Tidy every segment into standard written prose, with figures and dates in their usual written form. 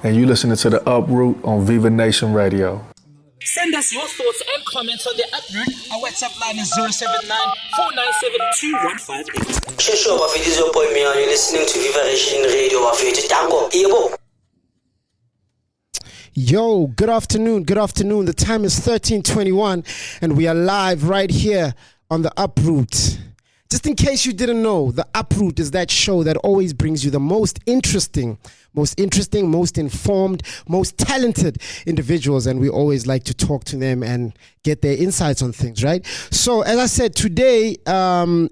and you listening to the Uproot on Viva Nation Radio. Send us your thoughts and comments on the Uproot. Our WhatsApp line is 079-497-2158. Shesho bafethu is your boy Mian. You're listening to Viva Nation Radio bafethu. Tango, yebo. Yo, good afternoon. The time is 13:21 and we are live right here on the Uproot. Just in case you didn't know, the Uproot is that show that always brings you the most interesting, most informed, most talented individuals, and we always like to talk to them and get their insights on things, right? So, as I said, today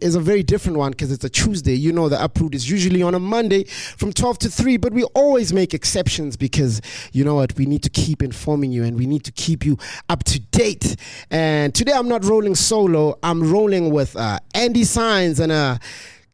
is a very different one because it's a Tuesday. You know, the Uproot is usually on a Monday from 12 to 3, but we always make exceptions because, you know what, we need to keep informing you and we need to keep you up to date. And today I'm not rolling solo. I'm rolling with Andy Signs and a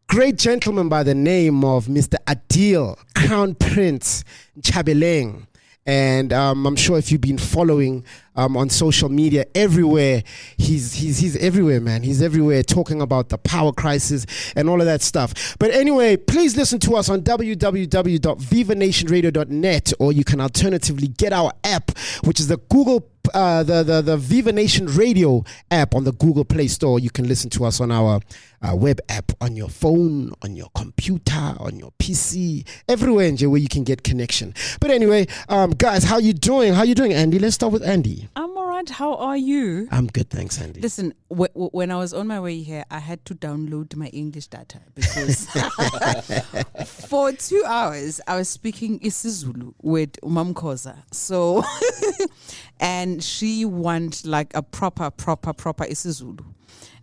great gentleman by the name of Mr. Adil Crown Prince Nchabeleng. And I'm sure if you've been following on social media everywhere, he's everywhere, man. He's everywhere talking about the power crisis and all of that stuff. But anyway, please listen to us on www.vivanationradio.net, or you can alternatively get our app, which is the Google the Viva Nation Radio app on the Google Play Store. You can listen to us on our web app, on your phone, on your computer, on your PC, everywhere where you can get connection. But anyway, guys, how you doing? Andy? Let's start with Andy. I'm all right. How are you? I'm good, thanks, Andy. Listen, when I was on my way here, I had to download my English data because for 2 hours I was speaking isiZulu with Umamkoza. So, and she wants like a proper isiZulu.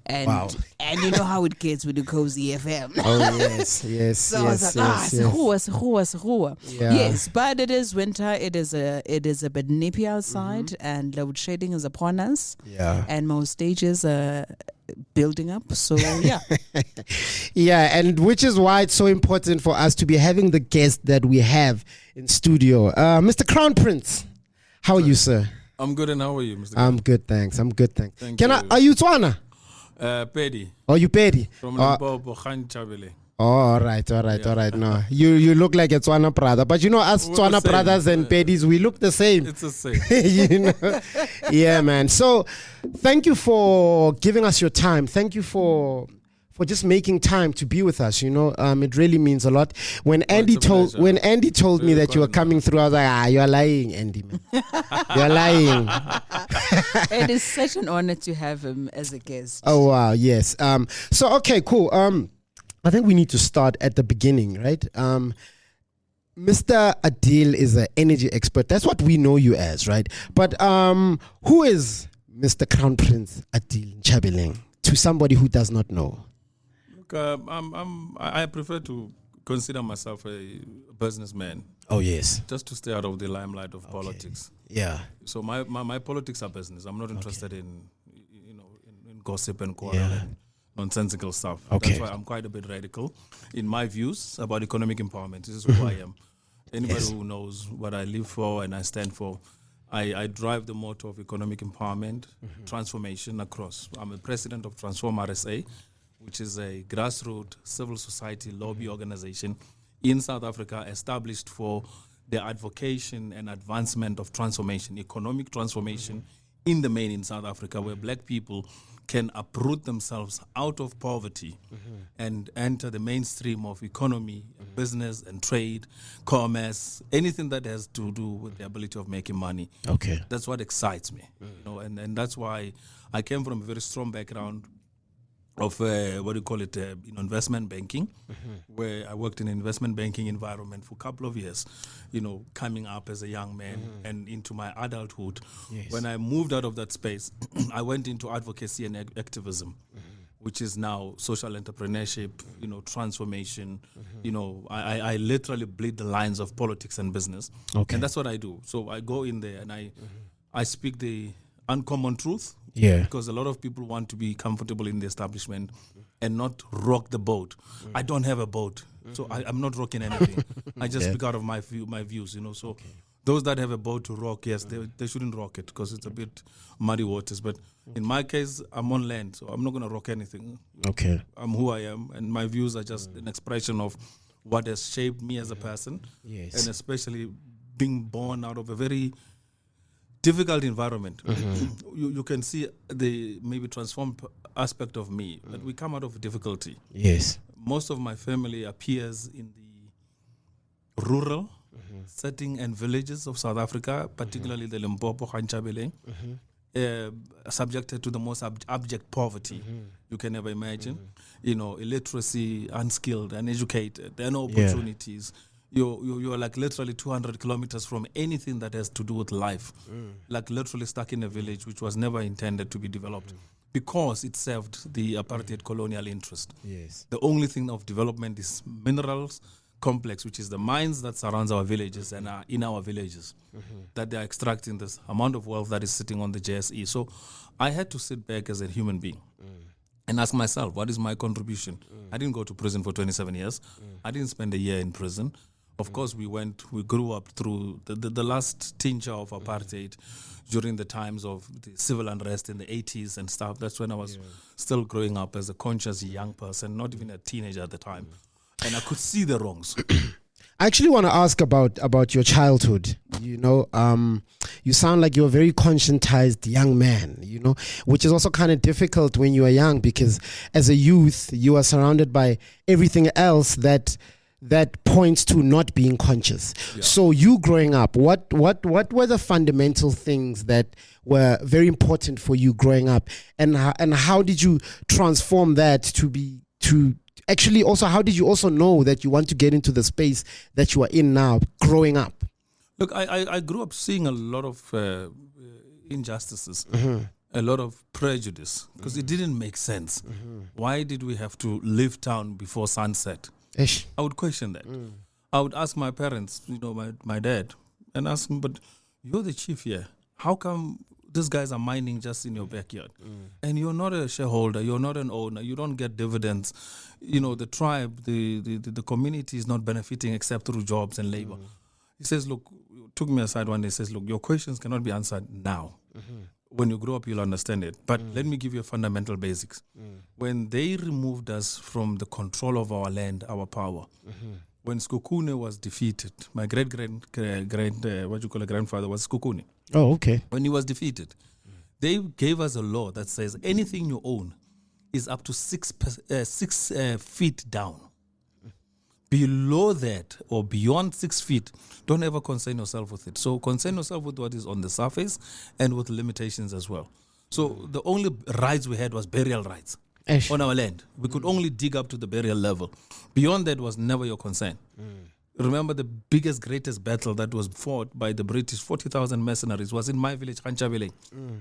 And wow. And you know how it gets with the Cozy FM. Oh yes. So I was like, Sehua. Yeah. Yes, but it is winter. It is a bit nippy outside, and loadshedding is upon us. Yeah. And most stages are building up. So yeah. Yeah, and which is why it's so important for us to be having the guest that we have in studio, Mr. Crown Prince. How are you, sir? I'm good, and how are you, Mr. I'm good, thanks. Thank you. Are you Tswana? Pedi. Oh, you Pedi? From Limpopo, Nchabeleng. Oh, all right. No, you look like a Tswana brother, but you know, us We're Tswana the same. brothers and Pedis, we look the same. It's the same. You know? Yeah, man. So, thank you for giving us your time. Thank you for just making time to be with us. You know, it really means a lot. When Andy told me that you were coming through, I was like, you are lying, Andy, man. You are lying. It is such an honor to have him as a guest. Oh wow, yes. So okay, cool. I think we need to start at the beginning, right? Mr. Adil is an energy expert. That's what we know you as, right? But who is Mr. Crown Prince Adil Nchabeleng to somebody who does not know? I prefer to consider myself a businessman. Oh yes. Just to stay out of the limelight of politics. Yeah. So my politics are business. I'm not interested in gossip and quarrel and nonsensical stuff. Okay. That's why I'm quite a bit radical in my views about economic empowerment. This is who I am. Anybody who knows what I live for and I stand for, I drive the motto of economic empowerment, transformation across. I'm a president of Transform RSA, which is a grassroots civil society lobby organization in South Africa established for the advocation and advancement of transformation, economic transformation in the main in South Africa, where black people can uproot themselves out of poverty and enter the mainstream of economy, business and trade, commerce, anything that has to do with the ability of making money. Okay. That's what excites me. You know, and that's why I came from a very strong background of investment banking, where I worked in an investment banking environment for a couple of years, coming up as a young man and into my adulthood. Yes. When I moved out of that space, I went into advocacy and activism, which is now social entrepreneurship, transformation. I literally bleed the lines of politics and business. Okay. And that's what I do. So I go in there and I speak the uncommon truth. Yeah. Because a lot of people want to be comfortable in the establishment and not rock the boat. I don't have a boat, so I'm not rocking anything. I just speak out of my views, So those that have a boat to rock, yes, they shouldn't rock it because it's a bit muddy waters. But in my case, I'm on land, so I'm not going to rock anything. Okay. I'm who I am, and my views are just an expression of what has shaped me as a person, Yes. and especially being born out of a very difficult environment. You can see the maybe transformed aspect of me, but we come out of difficulty. Yes. Most of my family appears in the rural setting and villages of South Africa, particularly the Limpopo, Nchabeleng, subjected to the most abject poverty you can ever imagine. Illiteracy, unskilled, uneducated. There are no opportunities. You're like literally 200 kilometers from anything that has to do with life. Like literally stuck in a village which was never intended to be developed because it served the apartheid colonial interest. Yes. The only thing of development is minerals complex, which is the mines that surrounds our villages and are in our villages, that they are extracting this amount of wealth that is sitting on the JSE. So I had to sit back as a human being and ask myself, what is my contribution? I didn't go to prison for 27 years. I didn't spend a year in prison. Of course, we grew up through the last tincture of apartheid during the times of the civil unrest in the 80s and stuff. That's when I was still growing up as a conscious young person, not even a teenager at the time. And I could see the wrongs. I actually want to ask about your childhood. You sound like you're a very conscientized young man, which is also kind of difficult when you are young, because as a youth, you are surrounded by everything else that points to not being conscious. Yeah. So you growing up, what were the fundamental things that were very important for you growing up, and how did you transform that to actually also, how did you also know that you want to get into the space that you are in now growing up? Look, I grew up seeing a lot of injustices, a lot of prejudice, because it didn't make sense. Why did we have to leave town before sunset? Ish. I would question that. I would ask my parents, my dad, and ask him, but you're the chief here. How come these guys are mining just in your backyard? And you're not a shareholder, you're not an owner, you don't get dividends. The tribe, the community is not benefiting except through jobs and labor. He says, look, took me aside one day, says, look, your questions cannot be answered now. When you grow up, you'll understand it. But let me give you a fundamental basics. When they removed us from the control of our land, our power, when Skukune was defeated, my grandfather was Skukune. Oh, okay. When he was defeated, they gave us a law that says anything you own is up to 6 feet down. Below that or beyond 6 feet, don't ever concern yourself with it. So concern yourself with what is on the surface and with limitations as well. So the only rights we had was burial rights on our land. We could only dig up to the burial level. Beyond that was never your concern. Remember the greatest battle that was fought by the British, 40,000 mercenaries, was in my village, Nchabeleng,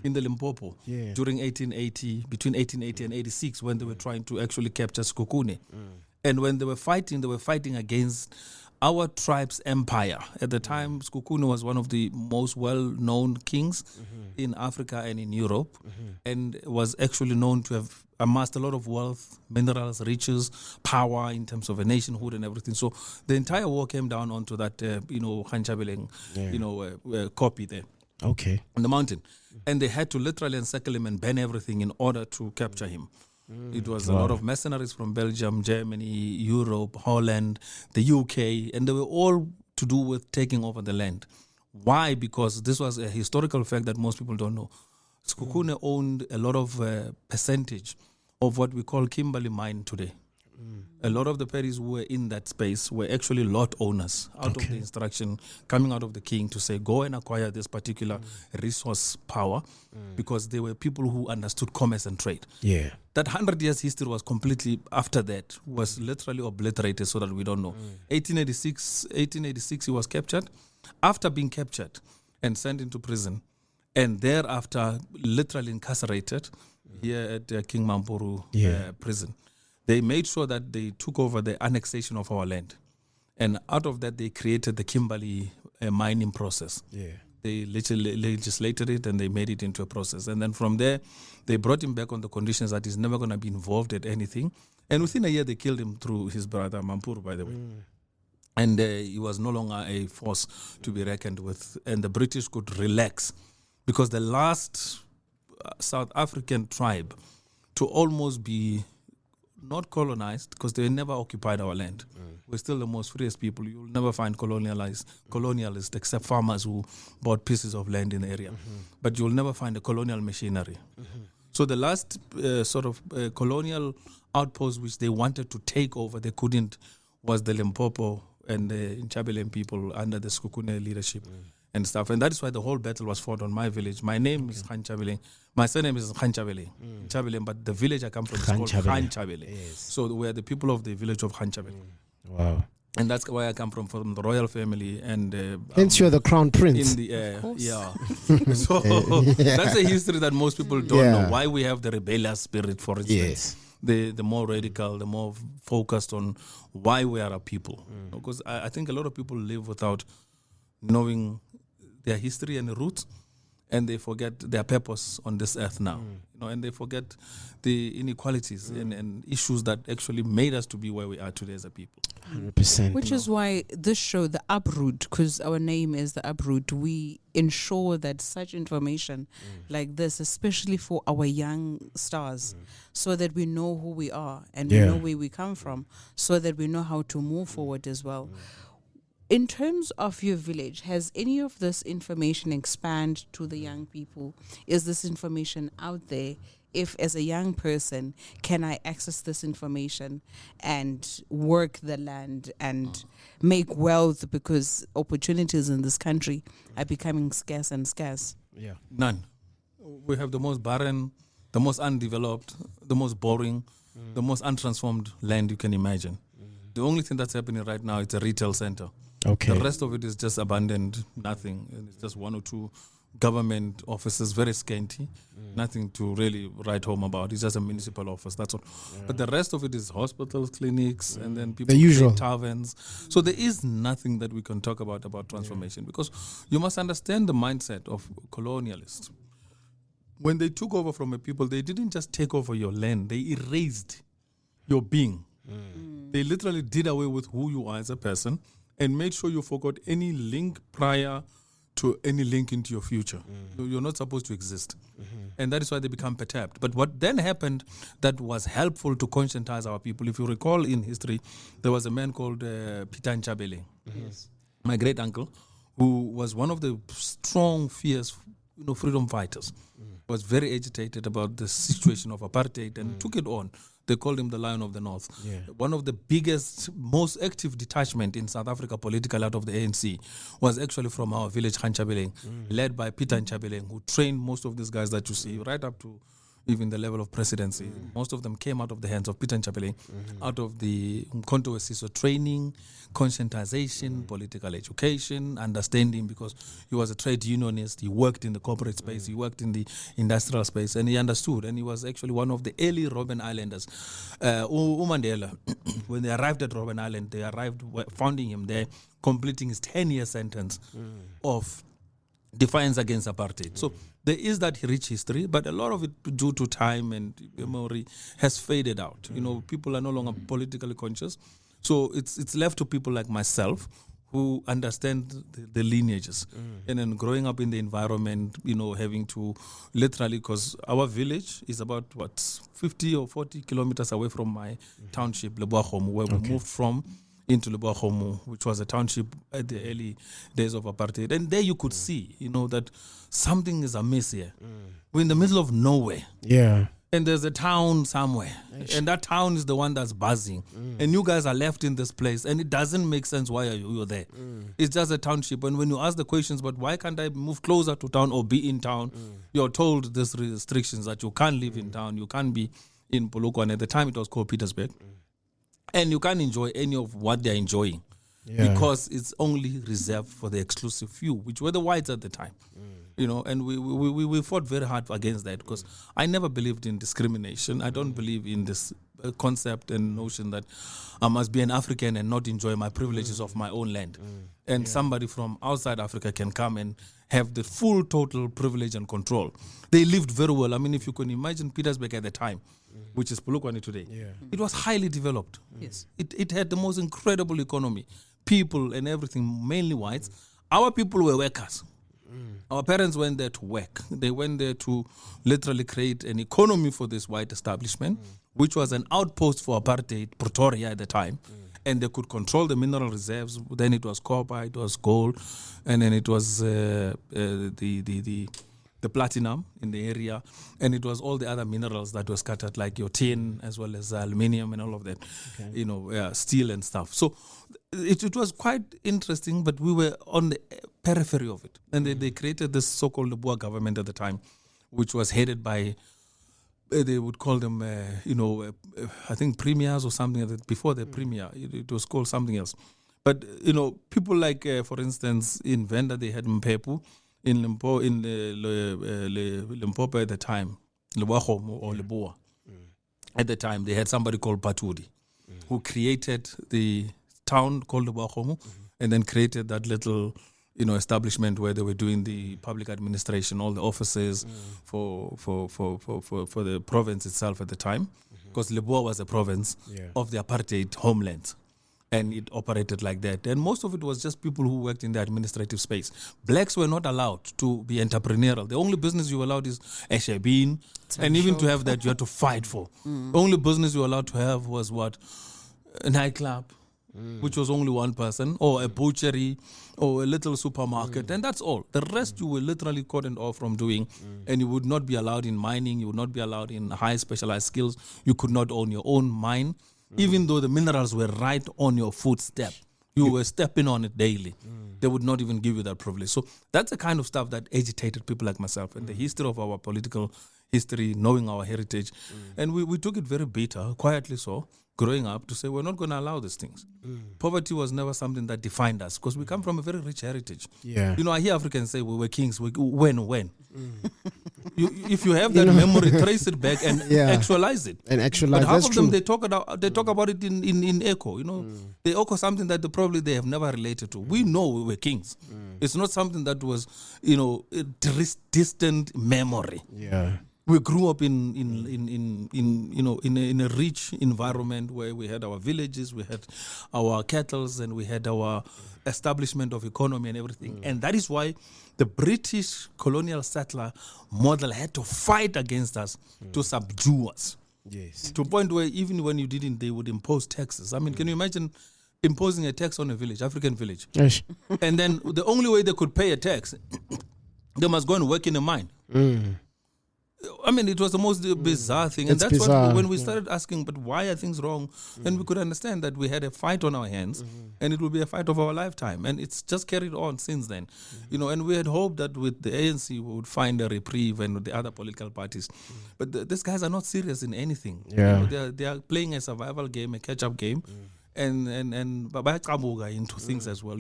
in the Limpopo, during between 1880 and 86, when they were trying to actually capture Skukune. And when they were fighting against our tribe's empire. At the time, Skukune was one of the most well-known kings in Africa and in Europe, and was actually known to have amassed a lot of wealth, minerals, riches, power in terms of a nationhood and everything. So the entire war came down onto that, Nchabeleng, copy there. Okay. On the mountain. And they had to literally encircle him and ban everything in order to capture him. It was a lot of mercenaries from Belgium, Germany, Europe, Holland, the UK, and they were all to do with taking over the land. Why? Because this was a historical fact that most people don't know. Skukune owned a lot of percentage of what we call Kimberley mine today. A lot of the Perrys who were in that space were actually lot owners out of the instruction coming out of the king to say, go and acquire this particular resource power, because they were people who understood commerce and trade. Yeah. That 100 years history was completely, after that, was literally obliterated so that we don't know. 1886 he was captured. After being captured and sent into prison, and thereafter literally incarcerated here at King Mampuru prison, they made sure that they took over the annexation of our land. And out of that, they created the Kimberley mining process. Yeah. They literally legislated it and they made it into a process. And then from there, they brought him back on the conditions that he's never going to be involved at anything. And within a year, they killed him through his brother, Mampuru, by the way. And he was no longer a force to be reckoned with. And the British could relax, because the last South African tribe to almost be not colonized because they never occupied our land. We're still the most freest people. You'll never find colonialists except farmers who bought pieces of land in the area. But you'll never find a colonial machinery. So the last colonial outpost which they wanted to take over, they couldn't, was the Limpopo and the Nchabeleng people under the Sekhukhune leadership and stuff. And that is why the whole battle was fought on my village. My name is Nchabeleng. My surname is Nchabeleng. Nchabeleng, but the village I come from is called Nchabeleng. Yes. So we are the people of the village of Nchabeleng. Wow. And that's why I come from the royal family. And Hence you're the crown prince. in the yeah. So that's a history that most people don't know. Why we have the rebellious spirit, for instance. Yes. The more radical, the more focused on why we are a people. Because I think a lot of people live without knowing their history and roots, and they forget their purpose on this earth now. And they forget the inequalities and issues that actually made us to be where we are today as a people. 100%. Which is why this show, the Uproot, because our name is the Uproot, we ensure that such information like this, especially for our young stars, so that we know who we are and we know where we come from, so that we know how to move forward as well. In terms of your village, has any of this information expanded to the young people? Is this information out there? If, as a young person, can I access this information and work the land and make wealth, because opportunities in this country are becoming scarce and scarce? Yeah. None. We have the most barren, the most undeveloped, the most boring, the most untransformed land you can imagine. The only thing that's happening right now is a retail center. Okay. The rest of it is just abandoned, nothing. And it's just one or two government offices, very scanty, nothing to really write home about. It's just a municipal office, that's all. But the rest of it is hospitals, clinics, and then people, The usual. taverns. So there is nothing that we can talk about transformation, because you must understand the mindset of colonialists. When they took over from a people, they didn't just take over your land, they erased your being. They literally did away with who you are as a person and made sure you forgot any link prior to any link into your future. You're not supposed to exist. And that is why they become perturbed. But what then happened that was helpful to conscientize our people, if you recall in history, there was a man called Peter Nchabeleng, my great uncle, who was one of the strong, fierce freedom fighters. Was very agitated about the situation of apartheid and took it on. They called him the Lion of the North. One of the biggest, most active detachment in South Africa political out of the ANC was actually from our village, Nchabeleng, led by Peter Nchabeleng, who trained most of these guys that you see, right up to even the level of presidency. Most of them came out of the hands of Peter Nchabeleng, out of the Mkhonto Wesiso training, conscientization, political education, understanding, because he was a trade unionist, he worked in the corporate space, he worked in the industrial space, and he understood, and he was actually one of the early Robben Islanders. Mandela, when they arrived at Robben Island, they arrived finding him there, completing his 10-year sentence of defiance against apartheid. So there is that rich history, but a lot of it, due to time and memory, has faded out. People are no longer politically conscious. So it's left to people like myself who understand the lineages. And then growing up in the environment, having to literally, because our village is about, 50 or 40 kilometers away from my township, Leboagomo, where we moved from into Leboagomo, which was a township at the early days of apartheid. And there you could see, that something is amiss here. We're in the middle of nowhere. Yeah. And there's a town somewhere. And that town is the one that's buzzing. And you guys are left in this place. And it doesn't make sense why you're there. It's just a township. And when you ask the questions, but why can't I move closer to town or be in town? You're told these restrictions that you can't live in town. You can't be in Polokwane. At the time, it was called Petersburg. And you can't enjoy any of what they're enjoying because it's only reserved for the exclusive few, which were the whites at the time. And we fought very hard against that, because I never believed in discrimination. I don't believe in this concept and notion that I must be an African and not enjoy my privileges of my own land. And somebody from outside Africa can come and have the full total privilege and control. They lived very well. I mean, if you can imagine Petersburg at the time, which is Polokwane today, it was highly developed. Yes. It had the most incredible economy, people and everything, mainly whites. Our people were workers. Our parents went there to work. They went there to literally create an economy for this white establishment, which was an outpost for apartheid, Pretoria at the time. And they could control the mineral reserves. Then it was copper, it was gold, and then it was the platinum in the area, and it was all the other minerals that were scattered, like your tin as well as aluminium and all of that, steel and stuff. So it was quite interesting, but we were on the periphery of it. And they created this so-called Leboa government at the time, which was headed by, they would call them, I think premiers or something like that. Before the premier, it was called something else. But, people like, for instance, in Venda, they had Mpepu. In Limpopo at the time, Leboa or Leboa, at the time, they had somebody called Patudi, who created the town called Leboa, and then created that little establishment where they were doing the public administration, all the offices for the province itself at the time, because Leboa was a province of the apartheid homeland. And it operated like that. And most of it was just people who worked in the administrative space. Blacks were not allowed to be entrepreneurial. The only business you were allowed is Eshabin. And even to have that, you had to fight for. The only business you were allowed to have was what? A nightclub, which was only one person, or a butchery, or a little supermarket. And that's all. The rest you were literally cordoned off from doing. And you would not be allowed in mining. You would not be allowed in high specialized skills. You could not own your own mine. Even though the minerals were right on your footstep, you were stepping on it daily. They would not even give you that privilege. So that's the kind of stuff that agitated people like myself, and the history of our political history, knowing our heritage. And we took it very bitter, quietly so, growing up, to say we're not going to allow these things. Poverty was never something that defined us, because we come from a very rich heritage. Yeah. I hear Africans say we were kings. When? If you have that memory, trace it back and actualize it. And actualize. But half That's of true. them, they talk about it in echo. They echo something that they have never related to. We know we were kings. It's not something that was a distant memory. Yeah. We grew up in a rich environment where we had our villages, we had our cattle, and we had our establishment of economy and everything. And that is why the British colonial settler model had to fight against us to subdue us. Yes. To a point where even when you didn't, they would impose taxes. I mean, can you imagine imposing a tax on a village, African village? Yes. And then the only way they could pay a tax, they must go and work in a mine. I mean, it was the most bizarre thing. And It's that's bizarre, when we started asking, but why are things wrong? And we could understand that we had a fight on our hands, and it will be a fight of our lifetime. And it's just carried on since then. And we had hoped that with the ANC, we would find a reprieve, and with the other political parties. But these guys are not serious in anything. Yeah. They are playing a survival game, a catch-up game. And into things as well.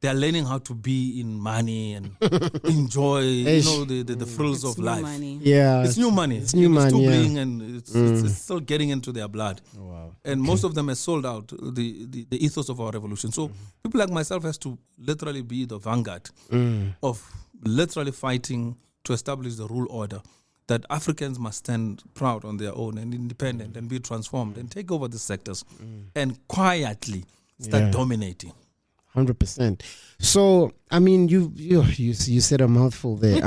They are learning how to be in money and enjoy, the frills of life. Money. Yeah. It's new money. It's new money, still yeah. playing, and it's still getting into their blood. Oh, wow. And most of them have sold out the ethos of our revolution. So people like myself has to literally be the vanguard of literally fighting to establish the rule order, that Africans must stand proud on their own and independent and be transformed and take over the sectors and quietly start dominating. 100%. So, I mean, you said a mouthful there.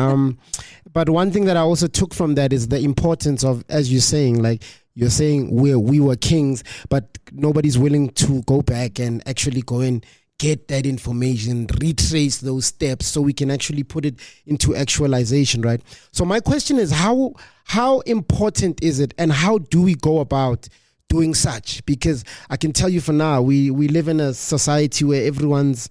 But one thing that I also took from that is the importance of, as you're saying, like you're saying we were kings, but nobody's willing to go back and actually go and get that information, retrace those steps so we can actually put it into actualization, right? So my question is, how important is it, and how do we go about doing such? Because I can tell you for now, we live in a society where everyone's,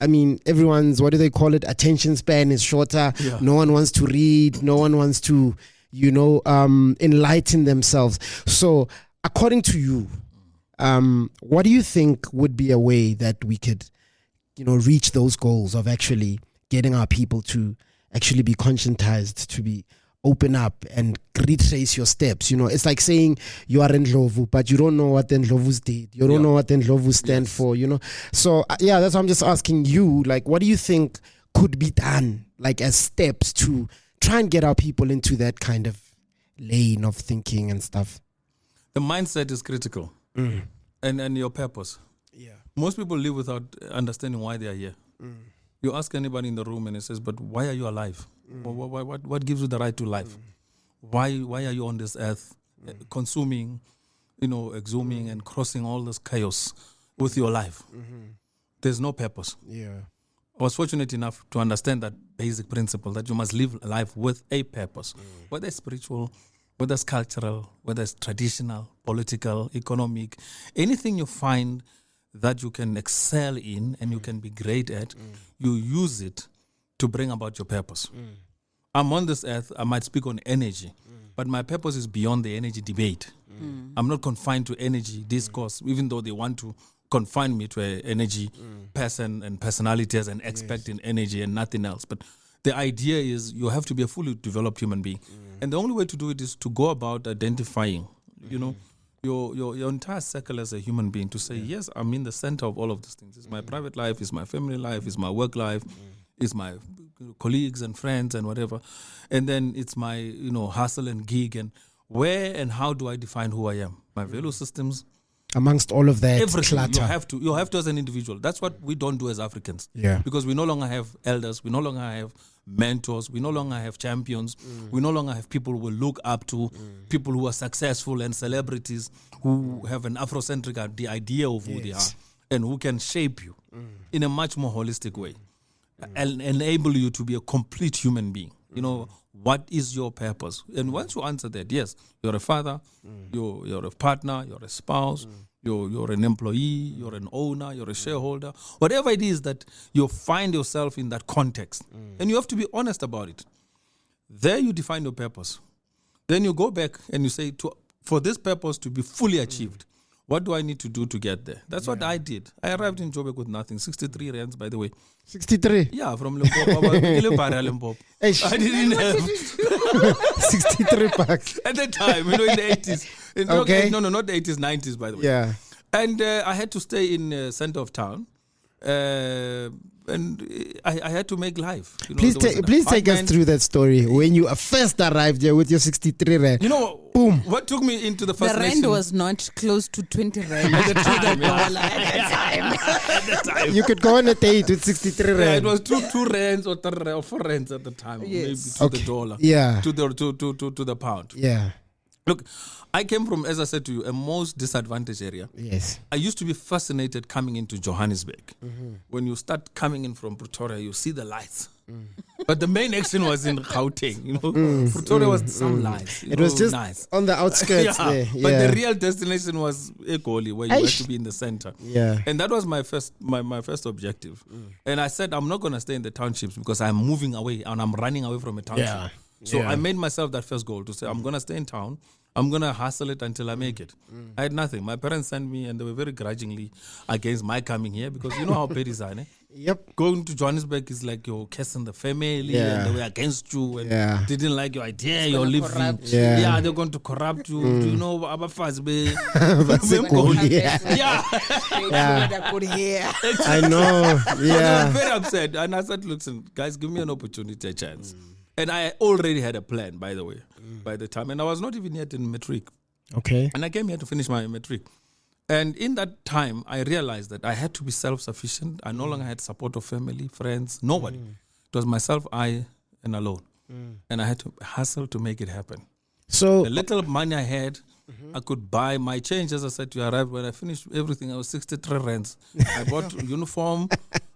what do they call it? Attention span is shorter. Yeah. No one wants to read. No one wants to, enlighten themselves. So according to you, what do you think would be a way that we could, reach those goals of actually getting our people to actually be conscientized, to be open up and retrace your steps? It's like saying you are Ndlovu, but you don't know what the Ndlovus did. You don't know what the Ndlovus stand for, So, that's why I'm just asking you, like, what do you think could be done, like, as steps to try and get our people into that kind of lane of thinking and stuff? The mindset is critical. And your purpose. Yeah. Most people live without understanding why they are here. You ask anybody in the room and it says, but why are you alive? What gives you the right to life? Why are you on this earth consuming, exhuming and crossing all this chaos with your life. There's no purpose. Yeah. I was fortunate enough to understand that basic principle that you must live life with a purpose, whether it's spiritual, whether it's cultural, whether it's traditional, political, economic, anything you find that you can excel in and you can be great at, you use it to bring about your purpose. I'm on this earth, I might speak on energy, but my purpose is beyond the energy debate. I'm not confined to energy discourse, even though they want to confine me to an energy person and personality as an expert in energy and nothing else. But the idea is you have to be a fully developed human being. And the only way to do it is to go about identifying, your entire circle as a human being, to say, yes, I'm in the center of all of these things. It's my private life, it's my family life, it's my work life, it's my colleagues and friends and whatever. And then it's my, hustle and gig, and where and how do I define who I am? My value systems. Amongst all of that Everything. clutter. You have to as an individual. That's what we don't do as Africans. Yeah. Because we no longer have elders, we no longer have mentors, we no longer have champions, we no longer have people we look up to, people who are successful and celebrities who have an Afrocentric idea of who they are and who can shape you in a much more holistic way and enable you to be a complete human being. What is your purpose? And once you answer that, yes, you're a father, you're a partner, you're a spouse, you're an employee, you're an owner, you're a shareholder, whatever it is that you find yourself in that context. And you have to be honest about it. There you define your purpose. Then you go back and you say, for this purpose to be fully achieved, what do I need to do to get there? That's what I did. I arrived in Joburg with nothing. 63 rands, by the way. 63? Yeah, from Limpopo. I didn't have 63 bucks. at the time, in the 80s. Okay. No, not the 80s, 90s, by the way. Yeah. And I had to stay in the center of town. And I had to make life. Please take us through that story when you first arrived here with your 63 rand. Boom. What took me into the The fascination? rand was not close to 20 rand. at the time. At the time. You could go on a date with 63 Yeah, rand. it was two rands or 3 or 4 rands at the time, maybe to the dollar, Yeah. to the pound. Yeah. Look, I came from, as I said to you, a most disadvantaged area. Yes. I used to be fascinated coming into Johannesburg. When you start coming in from Pretoria, you see the lights. But the main action was in Gauteng. Pretoria was some lights. It was just nice. on the outskirts there. But Yeah. the real destination was Egoli, where you had to be in the center. Yeah. And that was my first objective. And I said, I'm not going to stay in the townships because I'm moving away and I'm running away from a township. Yeah. So Yeah. I made myself that first goal to say, I'm going to stay in town. I'm going to hustle it until I make it. I had nothing. My parents sent me and they were very grudgingly against my coming here because you know how parents are, eh? Yep. Going to Johannesburg is like you're cursing the family Yeah. and they were against you and Yeah. they didn't like your idea, you're living. corrupt you. Yeah. They're going to corrupt you. Do you know Abafazi? Yeah. Yeah. I know. I was Yeah. very upset. And I said, listen, guys, give me an opportunity, a chance. And I already had a plan, by the way, by the time. And I was not even yet in matric. Okay. And I came here to finish my matric. And in that time, I realized that I had to be self-sufficient. I no longer had support of family, friends, nobody. It was myself, I, and alone. And I had to hustle to make it happen. So The little money I had, I could buy my change. As I said to you, arrived when I finished everything. I was 63 rands. I bought uniform.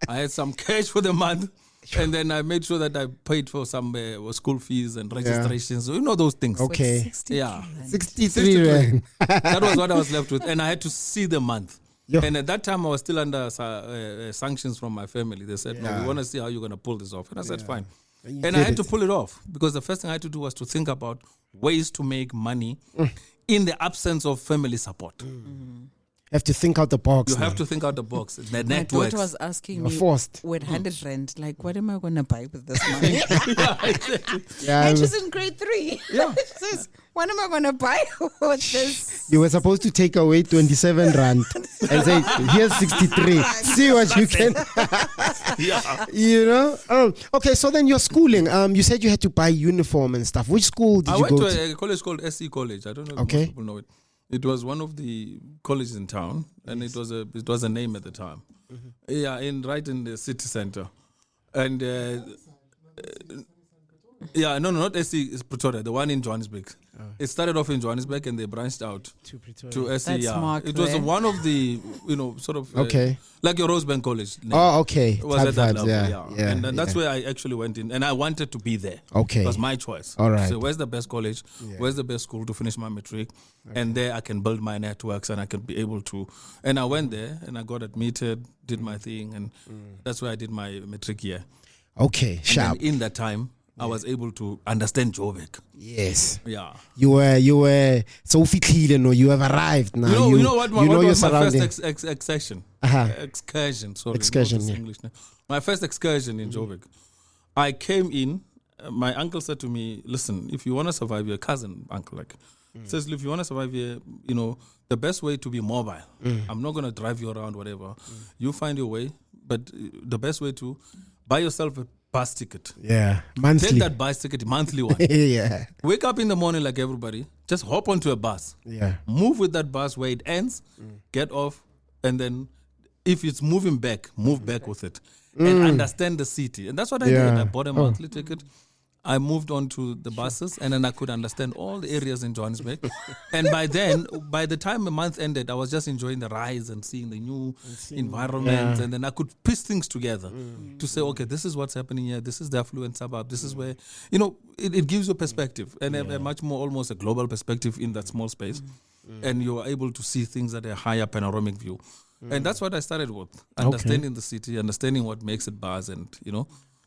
I had some cash for the month. And then I made sure that I paid for some school fees and registrations. You know those things. okay. Yeah. 63 rand. That was what I was left with. And I had to see the month. Yo. And at that time, I was still under sanctions from my family. They said, no, we want to see how you're going to pull this off. And I said, fine. And I had to pull it off because the first thing I had to do was to think about ways to make money in the absence of family support. Have to think out the box. You now. have to think out the box. The My networks. daughter was asking You're me forced. with 100 rand, like, what am I going to buy with this money? Yeah. And she's in grade 3. Yeah. She says, what am I going to buy with this? You were supposed to take away 27 rand and say, here's 63. See what you can. Yeah. You know? Okay, so then your schooling, you said you had to buy uniform and stuff. Which school did I you went go to a college called SC College. I don't know if Okay. most people know it. It was one of the colleges in town, and it was a name at the time. Yeah, right in the city center, and Yeah, no, not SC, it's Pretoria, the one in Johannesburg. It started off in Johannesburg and they branched out To Pretoria. to SC. That's Yeah. smart, It was eh? one of the, sort of Okay. like your Rosebank College. Oh, okay. It was Type at that vibes, level, yeah. And then that's where I actually went in, and I wanted to be there. Okay. It was my choice. All right. So where's the best college? Where's the best school to finish my matric? And there I can build my networks, and I can be able to. And I went there, and I got admitted, did my thing, and that's where I did my matric year. Okay, And sharp. then in that time, I was able to understand Joburg. Yes. Yeah. You were so fitlile, no, you have arrived now. You know what? You know what your was my first surrounding. excursion? Uh-huh. Excursion. Sorry, Excursion, not this yeah. English name. My first excursion in Joburg. I came in. My uncle said to me, "Listen, if you want to survive, your cousin uncle says, if you want to survive here, the best way to be mobile. I'm not going to drive you around, whatever. You find your way, but the best way to buy yourself a bus ticket. Yeah, monthly. Take that bus ticket, monthly one. Yeah. Wake up in the morning like everybody. Just hop onto a bus. Yeah. Move with that bus where it ends, get off, and then if it's moving back, move back with it. And understand the city. And that's what I did. I bought a monthly ticket. I moved on to the buses, and then I could understand all the areas in Johannesburg. And by the time a month ended, I was just enjoying the rise and seeing the new environments. And then I could piece things together to say, okay, this is what's happening here. This is the affluent suburb. This is where, it gives you perspective and a much more, almost a global perspective in that small space. And you are able to see things at a higher panoramic view. And that's what I started with, understanding the city, understanding what makes it buzz, and,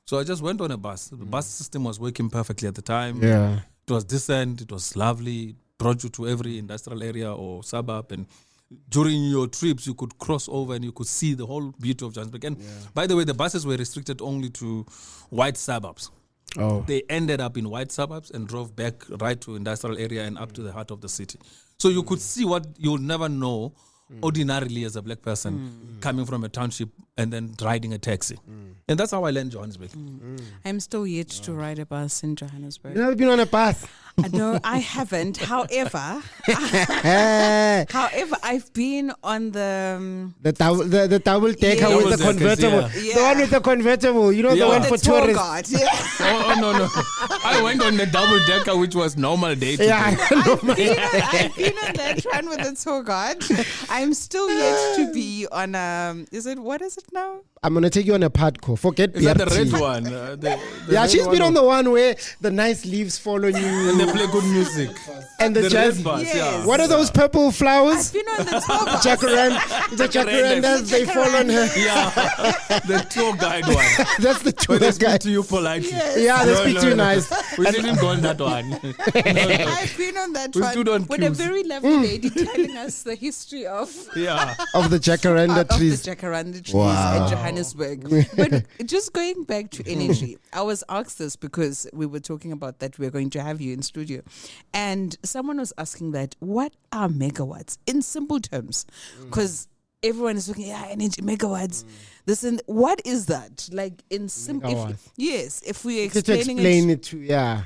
So I just went on a bus. The bus system was working perfectly at the time. Yeah. It was decent. It was lovely. Brought you to every industrial area or suburb. And during your trips, you could cross over and you could see the whole beauty of Johannesburg. And by the way, the buses were restricted only to white suburbs. Oh. They ended up in white suburbs and drove back right to industrial area and up to the heart of the city. So you could see what you'll never know ordinarily as a black person coming from a township and then riding a taxi. And that's how I learned Johannesburg. I'm still yet to ride a bus in Johannesburg. You never been on a bus? No, I haven't. However, I've been on the The double decker Yeah. with the Double deckers, convertible. yeah. The one with the convertible. You know, the Yeah. one The for tour tourists. guide. Yeah. Oh, no. I went on the double decker, which was normal day to Yeah, day. I know. I've been on that one with the tour guide. I'm still yet to be on what is it now? I'm gonna take you on a padco. Forget Is that the BRT. red one? Yeah, she's been on the one where the nice leaves fall on you And they play good music. and the The jazz. red bus, Yes. yeah. What are those purple I've flowers? been on the tour bus. The jacarandas, they fall on her. Yeah, the tour guide one. That's the tour Where they speak guide. to you politely. Yeah, they speak too nice. We didn't go on that one. I've been on that We one stood on with a queues. very lovely lady telling us the history of Yeah. Of the jacaranda of trees. the jacaranda trees Wow. in Johannesburg. But just going back to energy, I was asked this because we were talking about that we're going to have you in studio. And someone was asking that, what are megawatts in simple terms? Because everyone is looking, energy, megawatts. This and what is that? Like in simple, Megawatts. yes, if we're Just to explaining explain it, it to, yeah.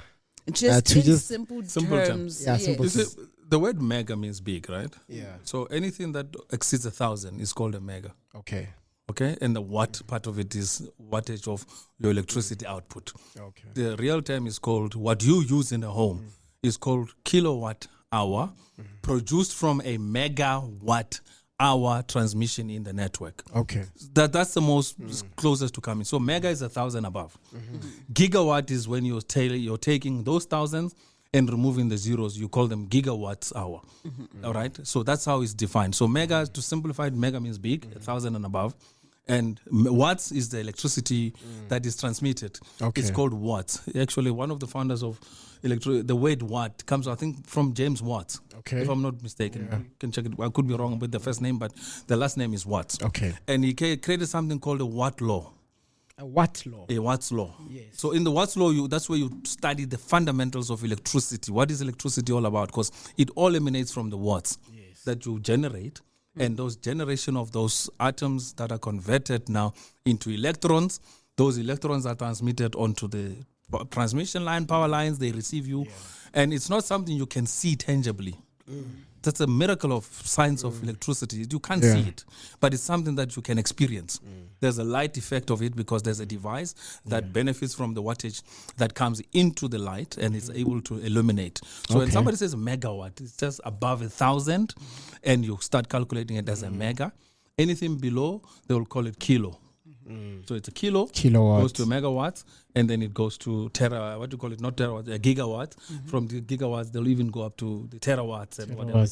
just to in just- simple Simple terms. terms. Yeah, simple yes. You see, the word mega means big, right? Yeah. So anything that exceeds 1,000 is called a mega. Okay. Okay, and the watt part of it is wattage of your electricity output. Okay. The real term is called, what you use in a home is called kilowatt hour, produced from a megawatt hour transmission in the network. Okay. That's the most closest to coming. So mega is 1,000 above. Gigawatt is when you're taking those thousands and removing the zeros. You call them gigawatts hour. All right. So that's how it's defined. So mega, to simplify it, mega means big, 1,000 and above. And watts is the electricity that is transmitted. Okay. It's called watts. Actually, one of the founders of the word watt comes, I think, from James Watt. Okay. If I'm not mistaken. You can check it. I could be wrong with the first name, but the last name is Watts. Okay. And he created something called a Watt law. A what law? A Watt's law. Yes. So in the Watt's law, that's where you study the fundamentals of electricity. What is electricity all about? Because it all emanates from the watts that you generate. And those generation of those atoms that are converted now into electrons, those electrons are transmitted onto the transmission line, power lines, they receive you. And it's not something you can see tangibly. That's a miracle of science of electricity. You can't see it, but it's something that you can experience. There's a light effect of it because there's a device that benefits from the wattage that comes into the light and is able to illuminate. So when somebody says megawatt, it's just above 1,000, and you start calculating it as a mega. Anything below, they will call it kilo. So it's a kilowatt goes to megawatts, and then it goes to not terawatts, a gigawatt. From the gigawatts, they'll even go up to the terawatts and whatever.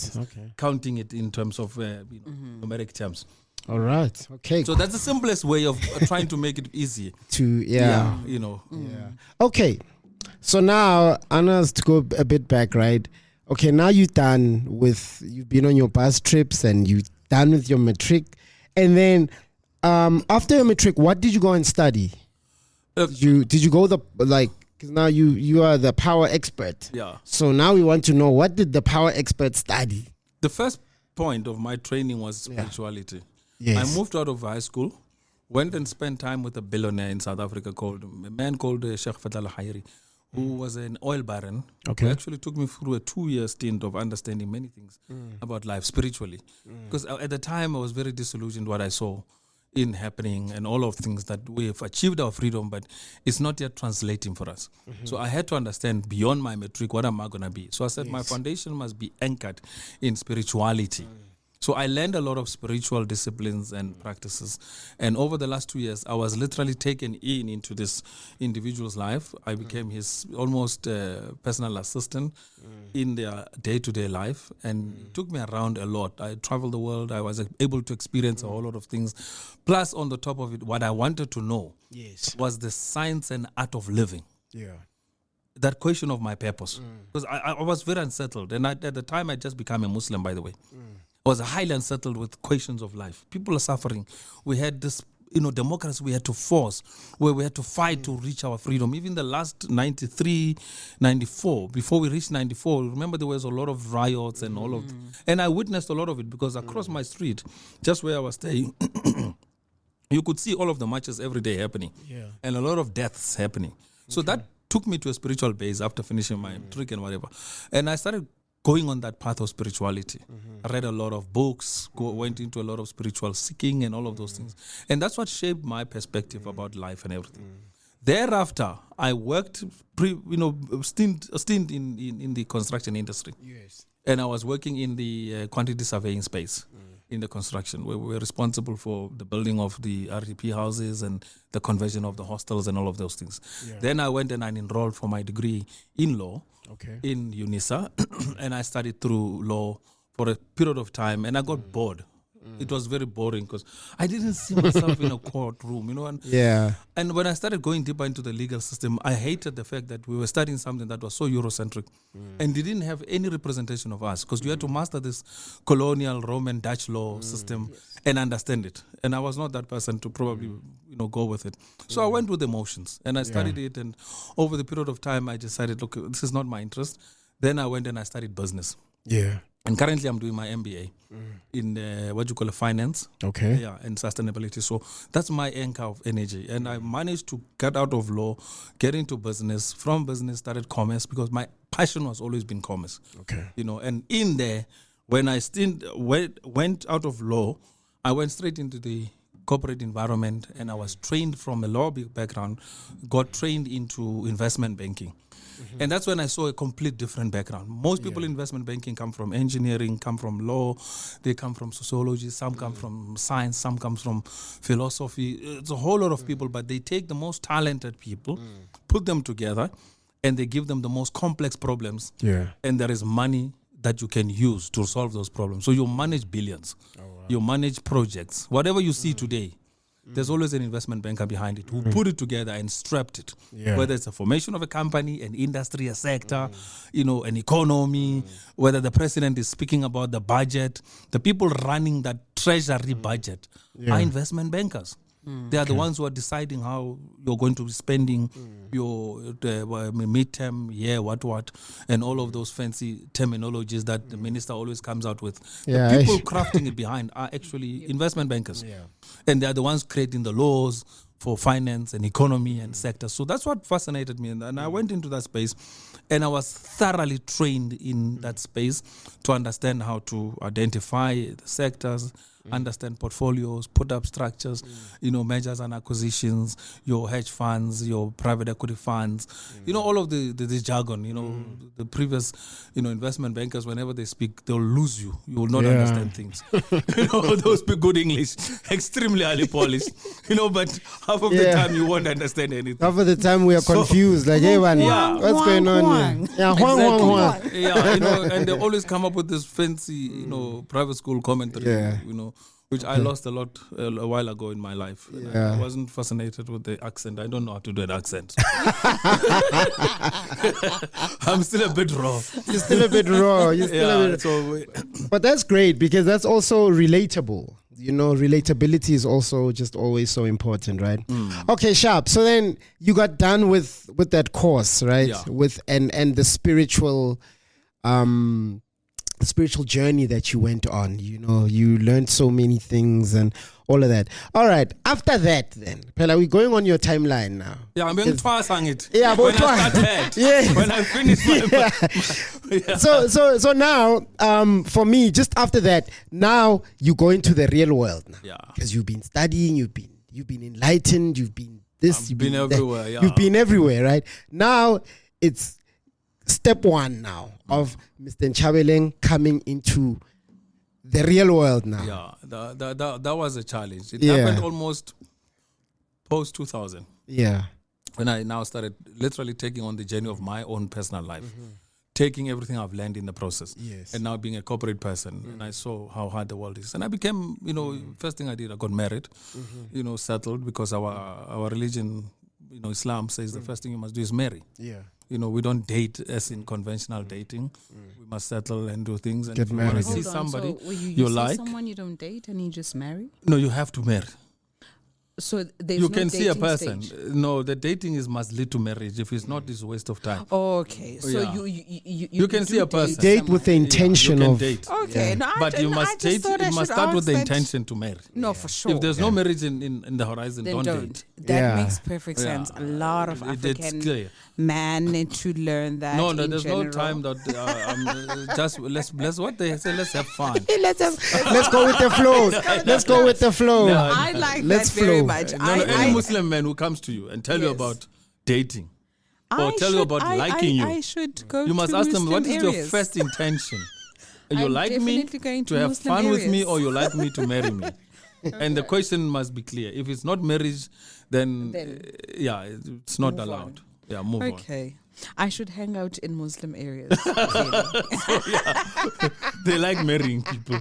Counting it in terms of numeric terms. All right. Okay. So that's the simplest way of trying to make it easy. Okay. So now, Anna's to go a bit back, right? Okay, now you've been on your bus trips and you're done with your matric. And then after your matric, what did you go and study? Did you go because now you are the power expert. Yeah. So now we want to know, what did the power expert study? The first point of my training was spirituality. Yes. I moved out of high school, went and spent time with a billionaire in South Africa a man called Sheikh Fatal Hairi, who was an oil baron. Okay. Who actually took me through a 2-year stint of understanding many things about life spiritually. Because at the time I was very disillusioned what I saw in happening and all of things that we have achieved our freedom, but it's not yet translating for us. So I had to understand beyond my matric, what am I going to be? So I said my foundation must be anchored in spirituality. So I learned a lot of spiritual disciplines and practices. And over the last 2 years, I was literally taken into this individual's life. I became his almost personal assistant in their day-to-day life. And it took me around a lot. I traveled the world. I was able to experience a whole lot of things. Plus, on the top of it, what I wanted to know was the science and art of living. Yeah. That question of my purpose. Because I was very unsettled. And at the time, I just became a Muslim, by the way. I was highly unsettled with questions of life. People are suffering. We had this, democracy we had to force, where we had to fight to reach our freedom. Even the last 93, 94, before we reached 94, remember there was a lot of riots and all of that. And I witnessed a lot of it because across my street, just where I was staying, you could see all of the marches every day happening. Yeah. And a lot of deaths happening. So that took me to a spiritual base after finishing my trick and whatever. And I started going on that path of spirituality. I read a lot of books, went into a lot of spiritual seeking and all of those things. And that's what shaped my perspective about life and everything. Thereafter, I worked, a stint in the construction industry. Yes. And I was working in the quantity surveying space in the construction, where we were responsible for the building of the RTP houses and the conversion of the hostels and all of those things. Yeah. Then I went and I enrolled for my degree in law in UNISA, and I studied through law for a period of time, and I got bored. It was very boring because I didn't see myself in a courtroom, And when I started going deeper into the legal system, I hated the fact that we were studying something that was so Eurocentric and didn't have any representation of us, because you had to master this colonial Roman Dutch law system and understand it. And I was not that person to probably, go with it. So I went with emotions and I studied it. And over the period of time, I decided, look, this is not my interest. Then I went and I studied business. Yeah. And currently I'm doing my MBA in finance. Okay. Yeah, and sustainability. So that's my anchor of energy. And I managed to get out of law, get into business. From business, started commerce, because my passion was always been commerce. Okay. And in there, when I went out of law, I went straight into the corporate environment, and I was trained from a law background, got trained into investment banking. And that's when I saw a complete different background. Most people in investment banking come from engineering, come from law, they come from sociology, some come from science, some come from philosophy. It's a whole lot of people, but they take the most talented people, put them together, and they give them the most complex problems. Yeah. And there is money that you can use to solve those problems. So you manage billions. Oh, wow. You manage projects. Whatever you see today, there's always an investment banker behind it who put it together and strapped it. Yeah. Whether it's a formation of a company, an industry, a sector, an economy, whether the president is speaking about the budget, the people running that treasury budget are investment bankers. They are the ones who are deciding how you're going to be spending your midterm, what, and all of those fancy terminologies that the minister always comes out with. The people crafting it behind are actually investment bankers. Yeah. And they are the ones creating the laws for finance and economy and sectors. So that's what fascinated me. And I went into that space and I was thoroughly trained in that space to understand how to identify the sectors, understand portfolios, put up structures, mergers and acquisitions, your hedge funds, your private equity funds, all of the jargon, the previous, investment bankers, whenever they speak, they'll lose you. You will not understand things. They'll speak good English, extremely highly polished, but half of the time you won't understand anything. Half of the time we are confused, like, hey, man, what's going on here? Yeah, exactly. And they always come up with this fancy, private school commentary, which I lost a while ago in my life. And I wasn't fascinated with the accent. I don't know how to do an accent. I'm still a bit raw. You're still a bit raw. But that's great because that's also relatable. Relatability is also just always so important, right? Okay, sharp. So then you got done with that course, right? Yeah. And the spiritual journey that you went on. You learned so many things and all of that. All right. After that, then, Pella, we're going on your timeline now. Yeah, I'm being twice on it. Yeah, when but I started. Yes. When I finished my So now, for me, just after that, now you go into the real world now. Yeah. Because you've been studying, you've been enlightened, you've been this, I've been everywhere. Yeah. You've been everywhere, right? Now it's step one now of Mr. Nchabeleng coming into the real world now. Yeah, that was a challenge. It happened almost post 2000. Yeah. When I now started literally taking on the journey of my own personal life, taking everything I've learned in the process, and now being a corporate person, and I saw how hard the world is. And I became, first thing I did, I got married, settled, because our religion, Islam says the first thing you must do is marry. Yeah. We don't date as in conventional dating. We must settle and do things. And Get if you want married. to see Hold on, somebody so you you see like, someone you don't date and you just marry? no, you have to marry. So there's You no can see a dating person. stage. No, the dating must lead to marriage. If it's not, it's a waste of time. Okay, so Yeah. you can see do a person. Date with the someone. intention you can of date. Okay, no, But you must date. It must start with the intention to marry. No, for sure. If there's no marriage in the horizon, then don't date. That Yeah. makes perfect sense. A lot of It's African clear. men need to learn that. No, in there's general. no time that just let's what they say. Let's have fun. let's go with the flow. Let's go with the flow. I like Let's that very flow. much. Any Muslim man who comes to you and tell you Yes. about dating or tell you about liking you, I should go. you must to ask them, Muslim what is your areas. first intention? You I'm like me definitely going to to have Muslim fun with me, areas. or you like me to marry me? And the question must be clear. If it's not marriage, then it's not Move allowed. on. Yeah, move on. Okay. I should hang out in Muslim areas. They like marrying people.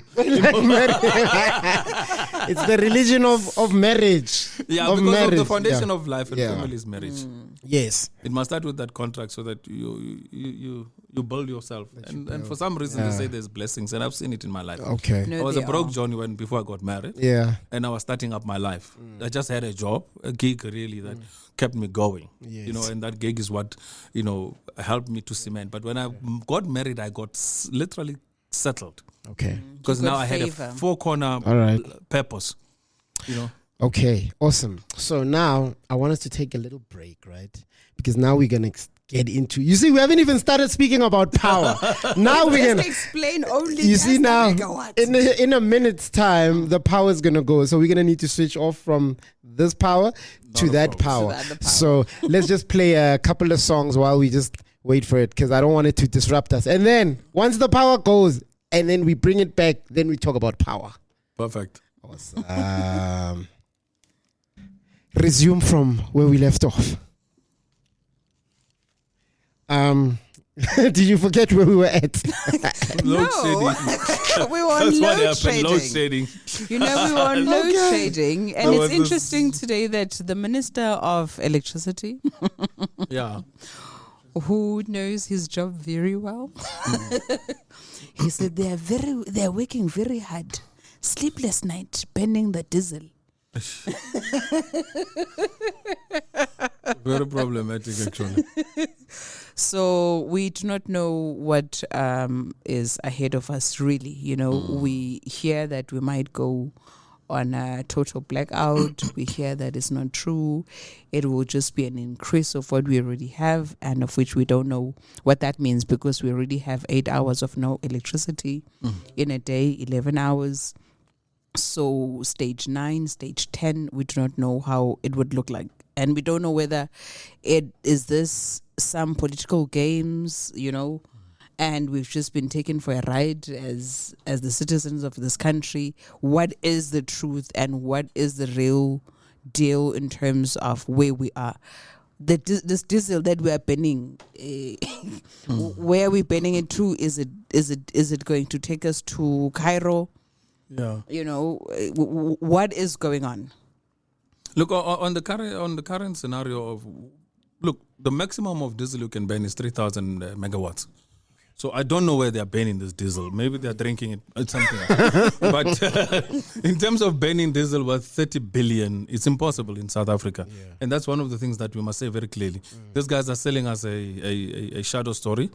It's the religion of marriage. Yeah, of because marriage. of the foundation Yeah. of life and Yeah. family is marriage. Yes. It must start with that contract so that you build yourself. And for some reason they say there's blessings, and I've seen it in my life. Okay. No, I was a they broke are. Johnny before I got married. Yeah. And I was starting up my life. I just had a job, a gig really that kept me going. Yes. And that gig is what, helped me to cement. But when I got married, I got literally settled. Okay. Because Good now I had a favor. four-corner All right. purpose. Okay. Awesome. So now I want us to take a little break, right? Because now we're gonna get into. You see, we haven't even started speaking about power. Now we're Just gonna. explain only. You see now, megawatts. in a minute's time, the power is gonna go. So we're gonna need to switch off from this power to that power. To the other power. So let's just play a couple of songs while we just wait for it, because I don't want it to disrupt us. And then once the power goes, and then we bring it back, then we talk about power. Perfect. Awesome. Resume from where we left off. Did you forget where we were at? Load shedding. We were on That's what load happened. Load shedding. shedding. We were on load shedding, and That it's was interesting today that the Minister of Electricity, Yeah. who knows his job very well, he said they are working very hard, sleepless night, burning the diesel. Very problematic, actually. So we do not know what is ahead of us, really. We hear that we might go on a total blackout. We hear that it's not true. It will just be an increase of what we already have, and of which we don't know what that means, because we already have 8 hours of no electricity in a day, 11 hours. So stage 9, stage 10, we do not know how it would look like. And we don't know whether this some political games, and we've just been taken for a ride as the citizens of this country. What is the truth and what is the real deal in terms of where we are? This diesel that we are banning, where are we banning it to? Is it going to take us to Cairo? Yeah. What is going on? Look, on the current scenario the maximum of diesel you can ban is 3,000 megawatts. So I don't know where they are banning this diesel. Maybe they are drinking it. It's something else. But in terms of banning diesel worth 30 billion, it's impossible in South Africa. Yeah. And that's one of the things that we must say very clearly. These guys are selling us a shadow story.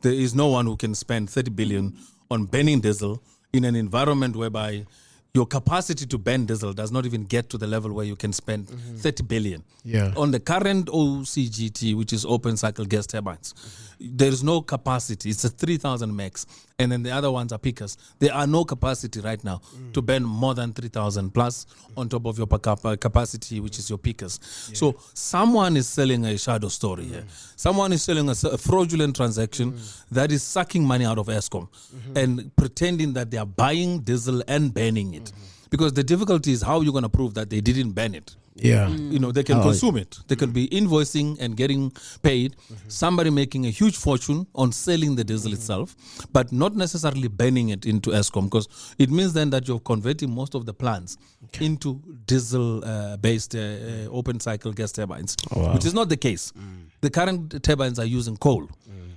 There is no one who can spend 30 billion on banning diesel in an environment whereby your capacity to ban diesel does not even get to the level where you can spend 30 billion. Yeah. On the current OCGT, which is open cycle gas turbines, there is no capacity. It's a 3,000 megs. And then the other ones are pickers. There are no capacity right now to ban more than 3,000 plus on top of your capacity, which is your pickers. Yeah. So someone is selling a shadow story here. Someone is selling a fraudulent transaction that is sucking money out of Eskom and pretending that they are buying diesel and banning it. Because the difficulty is how you're going to prove that they didn't ban it. Yeah. They can consume it. They can be invoicing and getting paid. Somebody making a huge fortune on selling the diesel itself, but not necessarily banning it into Eskom, because it means then that you're converting most of the plants into diesel-based open cycle gas turbines, which is not the case. The current turbines are using coal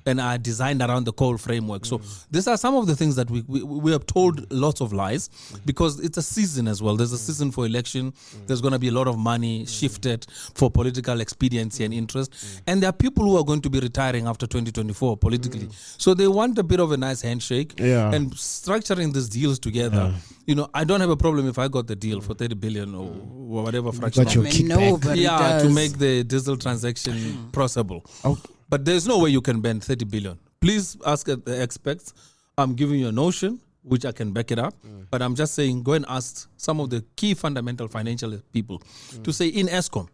and are designed around the coal framework. So these are some of the things that we have told lots of lies, because it's a season as well. There's a season for election. There's going to be a lot of money shifted for political expediency and interest. And there are people who are going to be retiring after 2024 politically. So they want a bit of a nice handshake and structuring these deals together. I don't have a problem if I got the deal for 30 billion or whatever fraction. Got your kickback. To make the diesel transaction possible. But there's no way you can ban 30 billion. Please ask the experts. I'm giving you a notion, which I can back it up. But I'm just saying, go and ask some of the key fundamental financial people to say, in Eskom,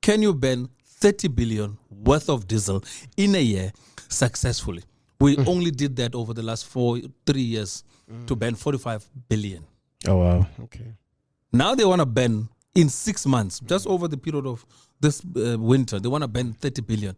can you ban 30 billion worth of diesel in a year successfully? We only did that over the last 3 years to ban 45 billion. Oh, wow. Okay. Now they want to ban in 6 months, just over the period of this winter, they want to ban 30 billion.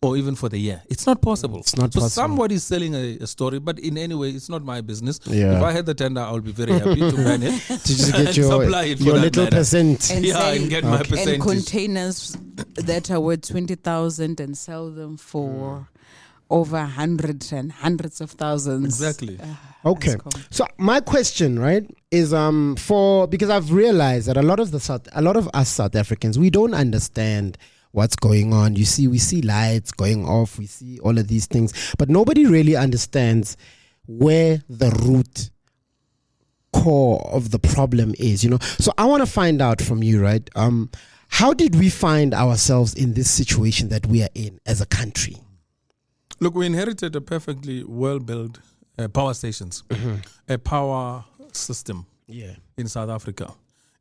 Or even for the year. It's not possible. It's not possible. Somebody's selling a story, but in any way, it's not my business. Yeah. If I had the tender, I would be very happy to ban it. To just get your little matter. percent. And get my percentage. And containers that are worth 20,000 and sell them for over hundreds and hundreds of thousands. Exactly. Okay. So my question, right, is because I've realized that a lot of us South Africans, we don't understand what's going on. We see lights going off, we see all of these things, but nobody really understands where the root core of the problem is, So I want to find out from you, right? How did we find ourselves in this situation that we are in as a country? Look, we inherited a perfectly well-built power stations, a power system in South Africa.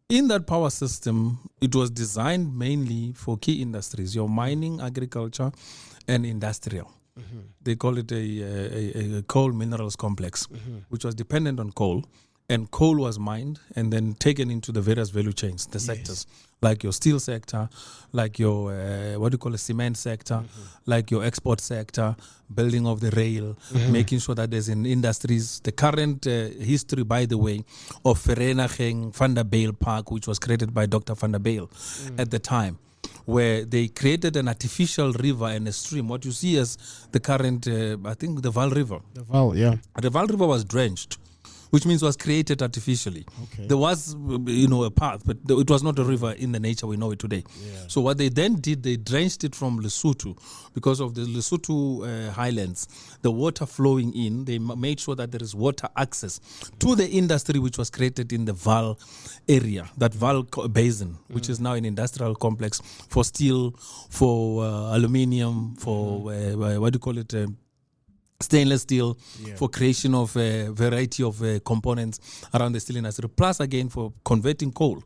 In that power system, it was designed mainly for key industries, your mining, agriculture, and industrial. They call it a coal minerals complex, which was dependent on coal. And coal was mined and then taken into the various value chains, the sectors, like your steel sector, like your, cement sector, like your export sector, building of the rail, making sure that there's in industries. The current history, by the way, of Vereniging Van der Bijl Park, which was created by Dr. Van der Bijl at the time, where they created an artificial river and a stream. What you see as the current, I think, the Vaal River. The Vaal, yeah. The Vaal River was drenched which means was created artificially. Okay. There was, a path, but it was not a river in the nature we know it today. So what they then did, they drenched it from Lesotho because of the Lesotho highlands, the water flowing in. They made sure that there is water access to the industry which was created in the Vaal area, that Vaal basin, which is now an industrial complex for steel, for aluminium, for stainless steel, for creation of a variety of components around the steel industry, plus again for converting coal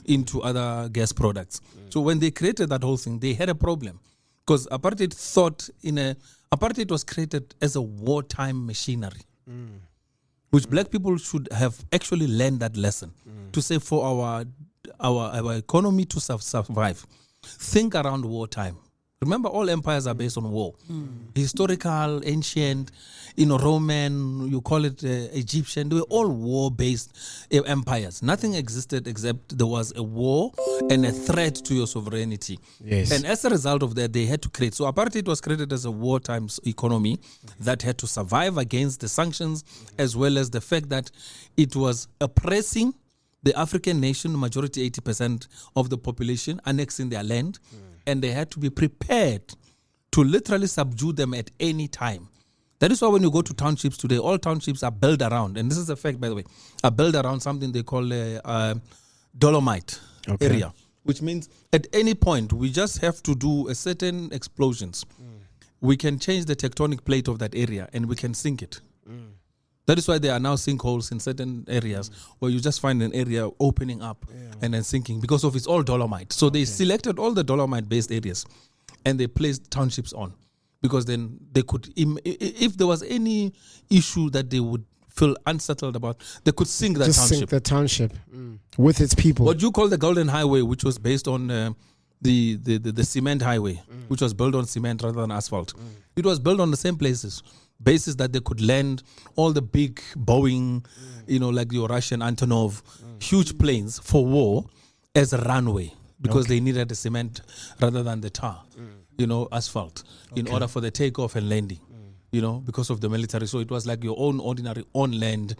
into other gas products. So when they created that whole thing, they had a problem because apartheid apartheid was created as a wartime machinery, which black people should have actually learned that lesson to say for our economy to survive, think around wartime. Remember, all empires are based on war. Historical, ancient, Roman, you call it Egyptian. They were all war-based empires. Nothing existed except there was a war and a threat to your sovereignty. Yes. And as a result of that, they had to create. So apartheid was created as a wartime economy that had to survive against the sanctions, as well as the fact that it was oppressing the African nation, majority 80% of the population, annexing their land. And they had to be prepared to literally subdue them at any time. That is why when you go to townships today, all townships are built around, and this is a fact, by the way, are built around something they call a dolomite area, which means at any point, we just have to do a certain explosions. We can change the tectonic plate of that area, and we can sink it. That is why there are now sinkholes in certain areas where you just find an area opening up and then sinking because of it's all dolomite. So they selected all the dolomite-based areas and they placed townships on because then they could, if there was any issue that they would feel unsettled about, they could sink that Just township. sink the township with its people. What you call the Golden Highway, which was based on the cement highway, which was built on cement rather than asphalt. It was built on the same basis that they could land all the big Boeing, like your Russian Antonov, huge planes for war as a runway because they needed the cement rather than the tar, asphalt, in order for the takeoff and landing. Because of the military. So it was like your own ordinary on-land,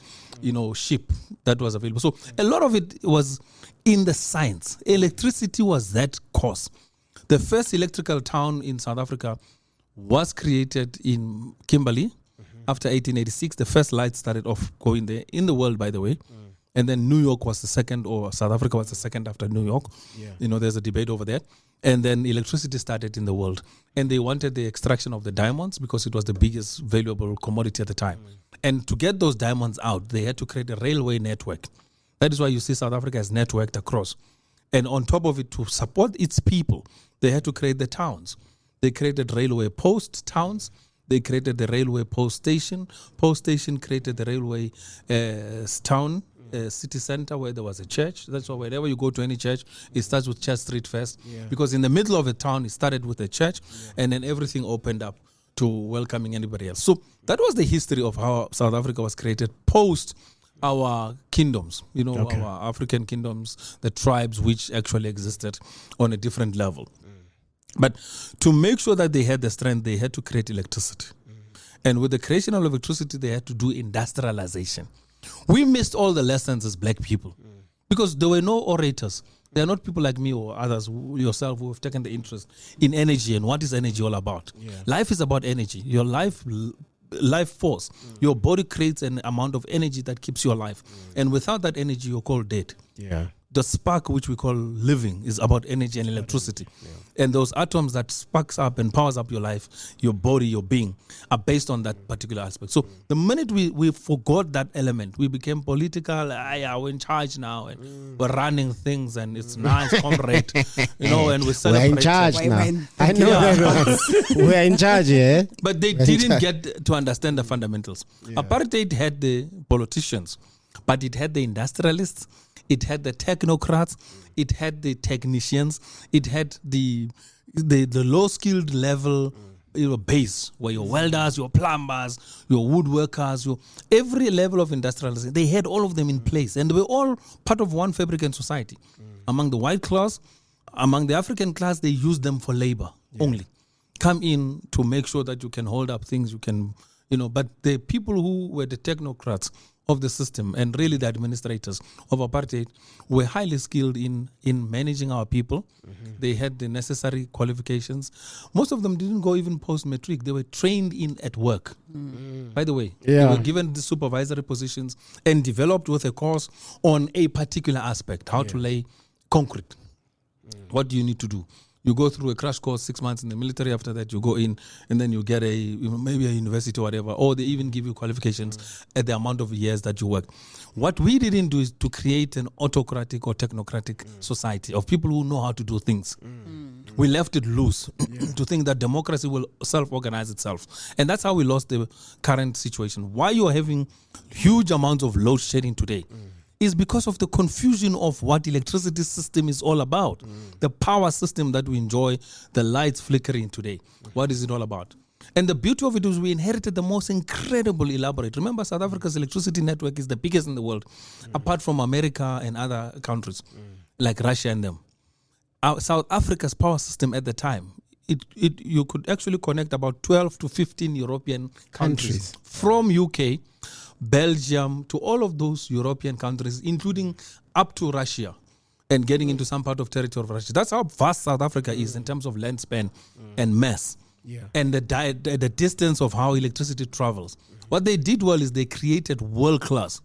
ship that was available. So a lot of it was in the science. Electricity was that cause. The first electrical town in South Africa was created in Kimberley after 1886. The first light started off going there in the world, by the way. And then New York was the second, or South Africa was the second after New York. There's a debate over that. And then electricity started in the world. And they wanted the extraction of the diamonds because it was the biggest valuable commodity at the time. And to get those diamonds out, they had to create a railway network. That is why you see South Africa is networked across. And on top of it, to support its people, they had to create the towns. They created railway post towns. They created the railway post station. Post station created the railway town. City center where there was a church. That's why whenever you go to any church, it starts with Church Street first. Because in the middle of the town, it started with a church and then everything opened up to welcoming anybody else. So that was the history of how South Africa was created post our kingdoms, our African kingdoms, the tribes which actually existed on a different level. But to make sure that they had the strength, they had to create electricity. And with the creation of electricity, they had to do industrialization. We missed all the lessons as black people because there were no orators. There are not people like me or others, yourself, who have taken the interest in energy and what is energy all about. Life is about energy. Your life force. Your body creates an amount of energy that keeps you alive. And without that energy, you're called dead. The spark, which we call living, is about energy and electricity. And those atoms that sparks up and powers up your life, your body, your being, are based on that particular aspect. So the minute we forgot that element, we became political. We're in charge now, and we're running things, and it's nice, comrade, and we celebrate. We're in charge now. I know that. We're in charge, yeah. But they didn't get to understand the fundamentals. Apartheid had the politicians, but it had the industrialists. It had the technocrats, it had the technicians, it had the low-skilled level base, where your welders, your plumbers, your woodworkers, every level of industrialization, they had all of them in place. And they were all part of one fabricant society. Among the white class, among the African class, they used them for labor only. Come in to make sure that you can hold up things, you can, but the people who were the technocrats of the system and really the administrators of apartheid were highly skilled in managing our people. They had the necessary qualifications. Most of them didn't go even post-matric. They were trained in at work. By the way, they were given the supervisory positions and developed with a course on a particular aspect, how to lay concrete. What do you need to do? You go through a crash course 6 months in the military. After that, you go in and then you get maybe a university or whatever, or they even give you qualifications at the amount of years that you work. What we didn't do is to create an autocratic or technocratic society of people who know how to do things. We left it loose to think that democracy will self-organize itself. And that's how we lost the current situation. Why you are having huge amounts of load shedding today is because of the confusion of what electricity system is all about. The power system that we enjoy, the lights flickering today. What is it all about? And the beauty of it is we inherited the most incredible elaborate. Remember, South Africa's electricity network is the biggest in the world, apart from America and other countries like Russia and them. South Africa's power system at the time, you could actually connect about 12 to 15 European countries. From UK, Belgium, to all of those European countries, including up to Russia and getting into some part of territory of Russia. That's how vast South Africa is in terms of land span and mass and the distance of how electricity travels. What they did well is they created world-class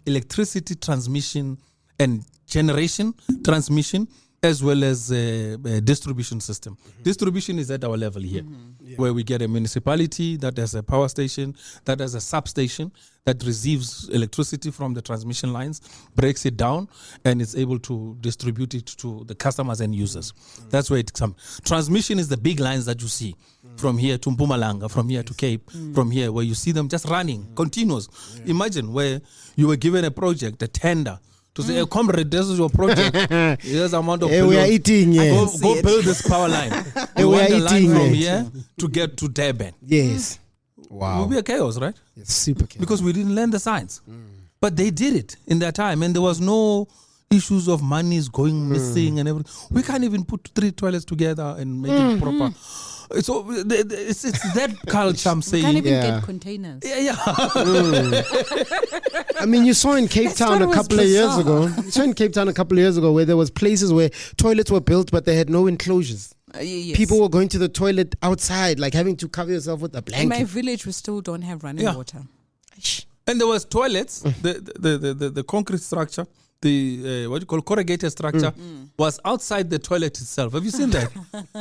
electricity transmission and generation, transmission, as well as a distribution system. Distribution is at our level here, where we get a municipality that has a power station, that has a substation, that receives electricity from the transmission lines, breaks it down, and is able to distribute it to the customers and users. That's where it comes. Transmission is the big lines that you see from here to Mpumalanga, from here to Cape, from here, where you see them just running, continuous. Imagine where you were given a project, a tender, to say, comrade, this is your project. Here's the amount of we are eating, Go build this power line. We we are want the line eating, from here to get to Durban. Yes. It will be a chaos, right? It's super chaos. Because we didn't learn the science. But they did it in their time, and there was no issues of monies going missing and everything. We can't even put 3 toilets together and make it proper. So it's that culture I'm saying. Can't even get containers. I mean, you saw in Cape Town a couple of years ago. You saw in Cape Town a couple of years ago where there was places where toilets were built, but they had no enclosures. Yes. People were going to the toilet outside, like having to cover yourself with a In blanket. my village, we still don't have running water. And there was toilets, the concrete structure, the what you call corrugated structure was outside the toilet itself. Have you seen that?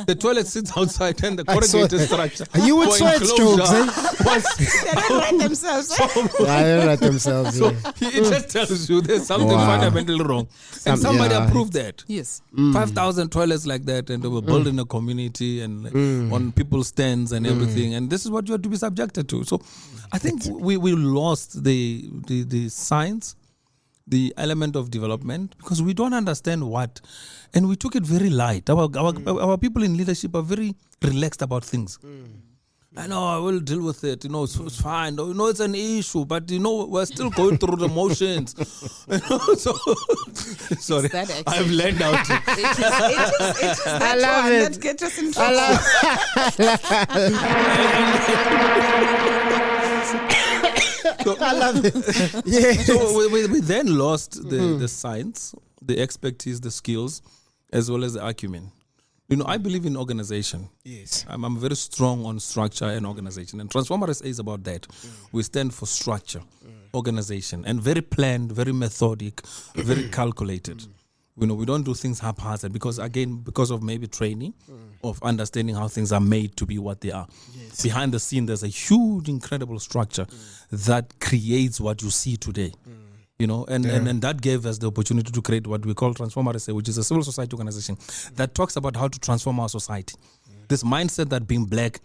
The toilet sits outside and the corrugated structure. You would for sweat enclosure strokes, was They don't write themselves. Yeah, they write themselves. so it just tells you there's something fundamentally wrong. And somebody approved that. Yes. 5,000 toilets like that, and they were built in a community and on people's stands and everything. And this is what you have to be subjected to. So I think we lost the science, the element of development, because we don't understand what, and we took it very light. Our people in leadership are very relaxed about things. I know, I will deal with it. It's fine. It's an issue, but we're still going through the motions. So, sorry, I've learned out. I love it. Let's get us in trouble. I love it. Yes. So we then lost the science, the expertise, the skills, as well as the acumen. I believe in organization. Yes. I'm very strong on structure and organization. And Transformer SA is about that. We stand for structure, organization, and very planned, very methodic, very calculated. We don't do things haphazard because of maybe training, of understanding how things are made to be what they are. Yes. Behind the scene, there's a huge, incredible structure that creates what you see today. And that gave us the opportunity to create what we call Transformer SA, which is a civil society organization that talks about how to transform our society. This mindset that being black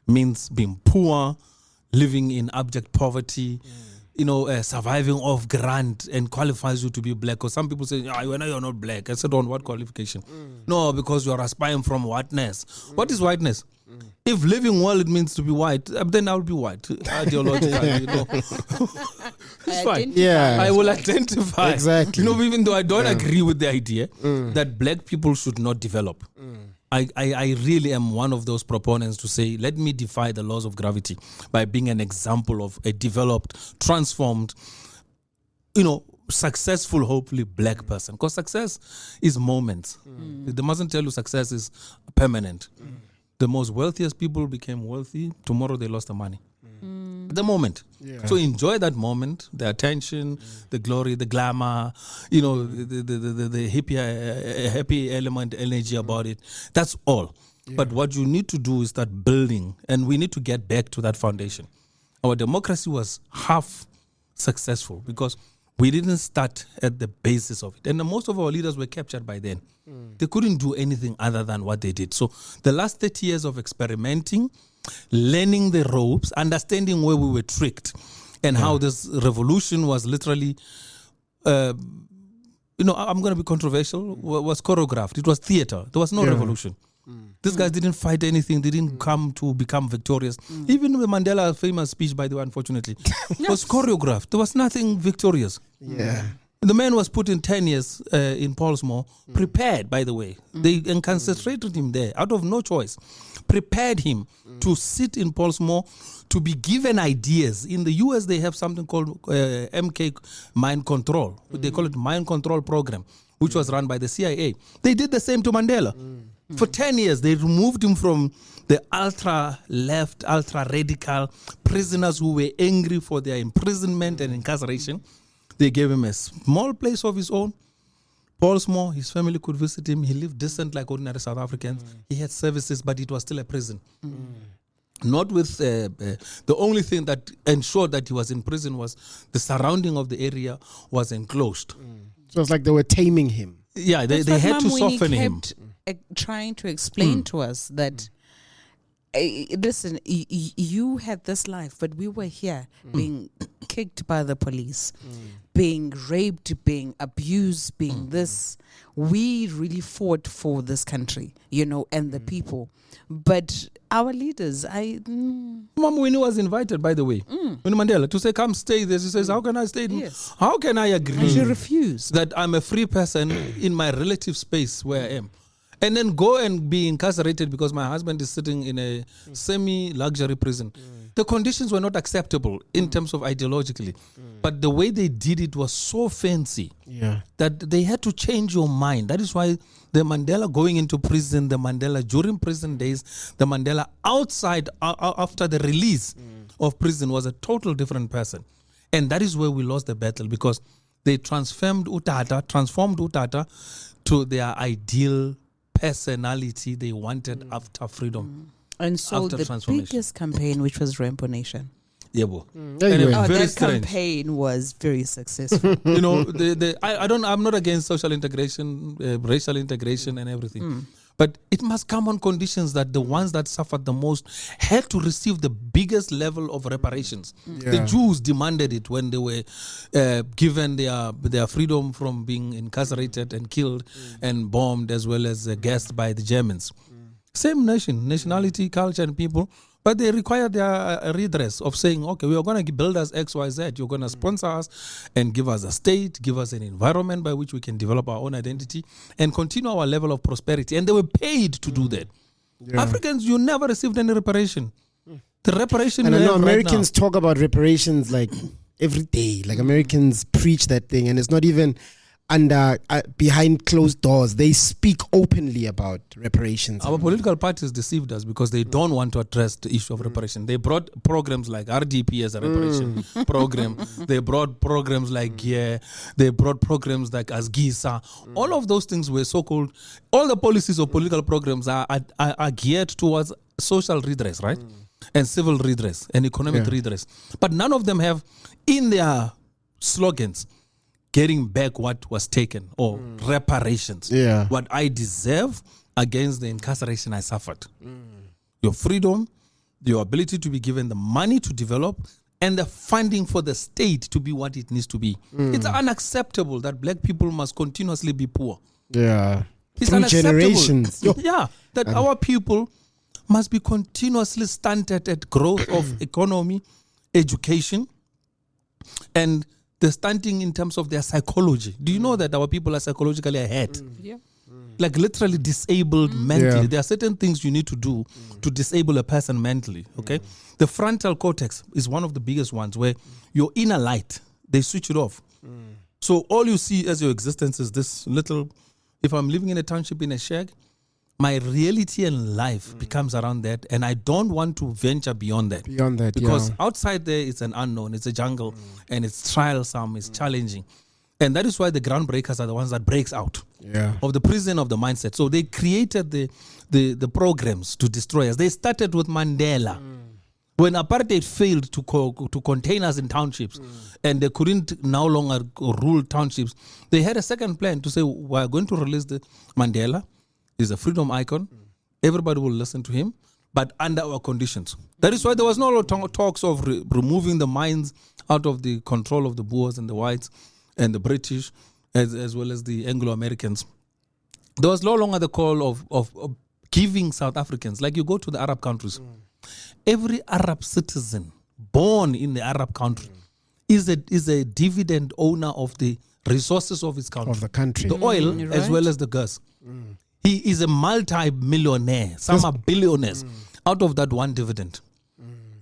means being poor, living in abject poverty, surviving off grant and qualifies you to be black. Because some people say, you're not black. I said, on what qualification? No, because you're aspiring from whiteness. What is whiteness? If living well, it means to be white, then I'll be white. Ideologically, It's fine. Yeah. I will identify. Exactly. Even though I don't agree with the idea that black people should not develop. I really am one of those proponents to say, let me defy the laws of gravity by being an example of a developed, transformed, successful, hopefully black person. Because success is moments. They mustn't tell you success is permanent. The most wealthiest people became wealthy. Tomorrow they lost the money. The moment. So enjoy that moment, the attention, the glory, the glamour, the happy element, energy about it. That's all. But what you need to do is start building, and we need to get back to that foundation. Our democracy was half successful because we didn't start at the basis of it. And most of our leaders were captured by then. They couldn't do anything other than what they did. So the last 30 years of experimenting, learning the ropes, understanding where we were tricked, and how this revolution was literally, I'm going to be controversial, was choreographed. It was theater. There was no revolution. These guys didn't fight anything. They didn't come to become victorious. Even the Mandela famous speech, by the way, unfortunately, was choreographed. There was nothing victorious. The man was put in 10 years in Pollsmoor, prepared, by the way. They incarcerated him there out of no choice. Prepared him to sit in Pollsmoor, to be given ideas. In the US, they have something called MK Mind Control. They call it Mind Control Program, which was run by the CIA. They did the same to Mandela. For 10 years, they removed him from the ultra-left, ultra-radical prisoners who were angry for their imprisonment and incarceration. They gave him a small place of his own. Pollsmoor, his family could visit him. He lived decent like ordinary South Africans. He had services, but it was still a prison. Not with the only thing that ensured that he was in prison was the surrounding of the area was enclosed. So it's like they were taming him. Yeah, they had to soften him. Trying to explain to us that, listen, you had this life, but we were here being kicked by the police, being raped, being abused, being this. We really fought for this country, and the people. But our leaders, Mama Winnie was invited, by the way, Winnie Mandela, to say, come stay there. She says, how can I stay? Yes. How can I agree? And she refused. That I'm a free person in my relative space where I am. And then go and be incarcerated because my husband is sitting in a semi-luxury prison. The conditions were not acceptable in terms of ideologically. But the way they did it was so fancy that they had to change your mind. That is why the Mandela going into prison, the Mandela during prison days, the Mandela outside after the release of prison was a total different person. And that is where we lost the battle because they transformed Utata to their ideal personality they wanted after freedom. And so after the biggest campaign, which was Rainbow Nation. That campaign was very successful. I'm not against social integration, racial integration and everything. But it must come on conditions that the ones that suffered the most had to receive the biggest level of reparations. The Jews demanded it when they were given their freedom from being incarcerated and killed and bombed as well as gassed by the Germans. Same nationality, culture and people. But they require their redress of saying, okay, we are going to build us X, Y, Z. You're going to sponsor us and give us a state, give us an environment by which we can develop our own identity and continue our level of prosperity. And they were paid to do that. Africans, you never received any reparation. The reparation and you I know have Americans right now, talk about reparations like every day. Like Americans preach that thing, and it's not even under behind closed doors. They speak openly about reparations. Our political parties deceived us because they don't want to address the issue of reparation. They brought programs like RDP as a reparation program. They brought programs like they brought programs like Asgisa. All of those things were so-called. All the policies of political programs are geared towards social redress, right? And civil redress and economic redress. But none of them have in their slogans getting back what was taken or reparations. What I deserve against the incarceration I suffered. Your freedom, your ability to be given the money to develop, and the funding for the state to be what it needs to be. It's unacceptable that black people must continuously be poor. It's Through generations. That our people must be continuously stunted at growth of economy, education, and the stunting in terms of their psychology. Do you know that our people are psychologically ahead? Like literally disabled mentally. There are certain things you need to do to disable a person mentally. Okay, the frontal cortex is one of the biggest ones where your inner light, they switch it off. So all you see as your existence is this little. If I'm living in a township in a shack, my reality and life becomes around that, and I don't want to venture beyond that. Because outside there it's an unknown, it's a jungle, and it's trialsome, it's challenging. And that is why the groundbreakers are the ones that breaks out of the prison of the mindset. So they created the programs to destroy us. They started with Mandela. When apartheid failed to contain us in townships and they couldn't no longer rule townships, they had a second plan to say, we're going to release the Mandela. He's a freedom icon. Everybody will listen to him, but under our conditions. That is why there was no talks of removing the minds out of the control of the Boers and the whites and the British, as well as the Anglo-Americans. There was no longer the call of giving South Africans. Like you go to the Arab countries, every Arab citizen born in the Arab country is a dividend owner of the resources of his country. Of the country. The oil as well as the gas. He is a multi-millionaire. Some are billionaires out of that one dividend.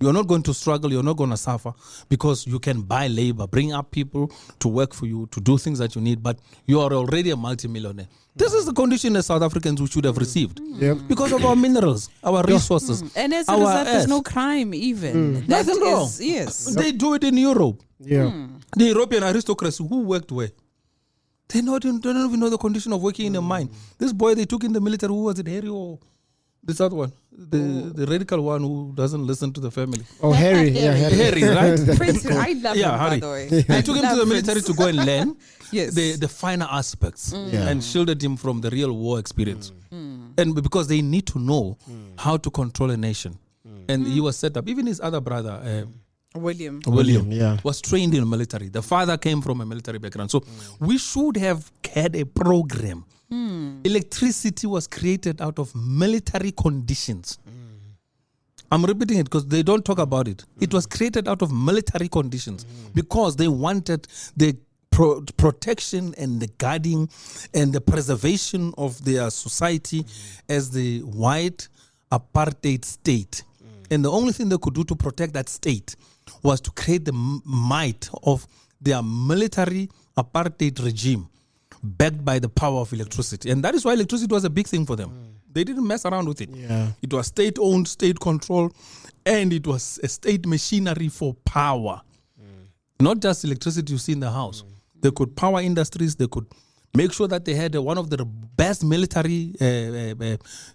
You're not going to struggle, you're not going to suffer because you can buy labor, bring up people to work for you, to do things that you need, but you are already a multi-millionaire. This is the condition as South Africans we should have received because of our minerals, our resources. And as a result, there's no crime even. That Nothing wrong. is- Yes. They do it in Europe. Yeah. The European aristocracy who worked where? They don't even know the condition of working in a mine. This boy they took in the military, who was it, Harry or this other one? The radical one who doesn't listen to the family. Oh, Harry. Yeah, Harry. Harry, right? Prince, I love him, by Harry. the way. They took him to the Love military Prince. to go and learn Yes. the finer aspects and shielded him from the real war experience. And because they need to know how to control a nation. And he was set up. Even his other brother, William. William was trained in the military. The father came from a military background. So we should have had a program. Electricity was created out of military conditions. I'm repeating it because they don't talk about it. It was created out of military conditions because they wanted the protection and the guarding and the preservation of their society as the white apartheid state. And the only thing they could do to protect that state was to create the might of their military apartheid regime backed by the power of electricity. And that is why electricity was a big thing for them. They didn't mess around with it. It was state-owned, state-controlled, and it was a state machinery for power. Not just electricity you see in the house. They could power industries. They could make sure that they had one of the best military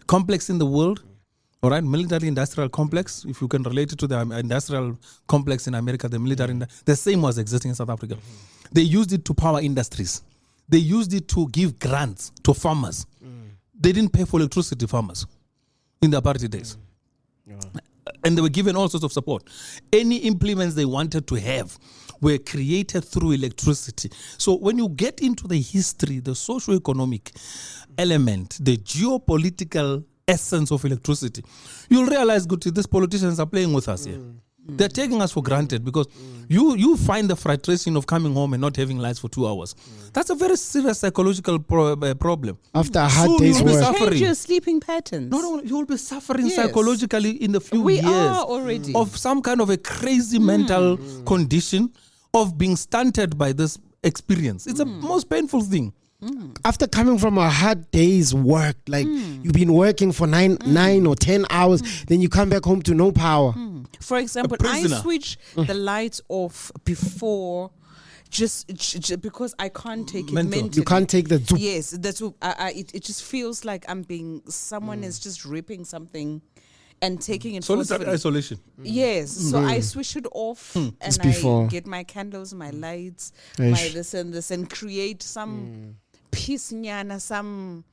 complex in the world. All right, military-industrial complex. If you can relate it to the industrial complex in America, the military, the same was existing in South Africa. They used it to power industries. They used it to give grants to farmers. They didn't pay for electricity to farmers in the apartheid days. And they were given all sorts of support. Any implements they wanted to have were created through electricity. So when you get into the history, the socio-economic element, the geopolitical essence of electricity, you'll realize, Guti, these politicians are playing with us here. They're taking us for granted because you find the frustration of coming home and not having lights for 2 hours. That's a very serious psychological problem. After a hard Soon day's you'll be work. suffering. Change your sleeping patterns. No, you'll be suffering Yes. psychologically in a few We years are already. of some kind of a crazy mental condition of being stunted by this experience. It's the most painful thing. After coming from a hard day's work, like you've been working for 9 or 10 hours, then you come back home to no power. For example, I prisoner. switch the lights off before just because I can't take it Mental. mentally. You can't take the zoop. Yes, that's what it just feels like I'm being someone is just ripping something and taking it Solitary forcefully. isolation. Yes, so I switch it off and Just before. I get my candles, my lights, Eish. my this and create some peace nyana, some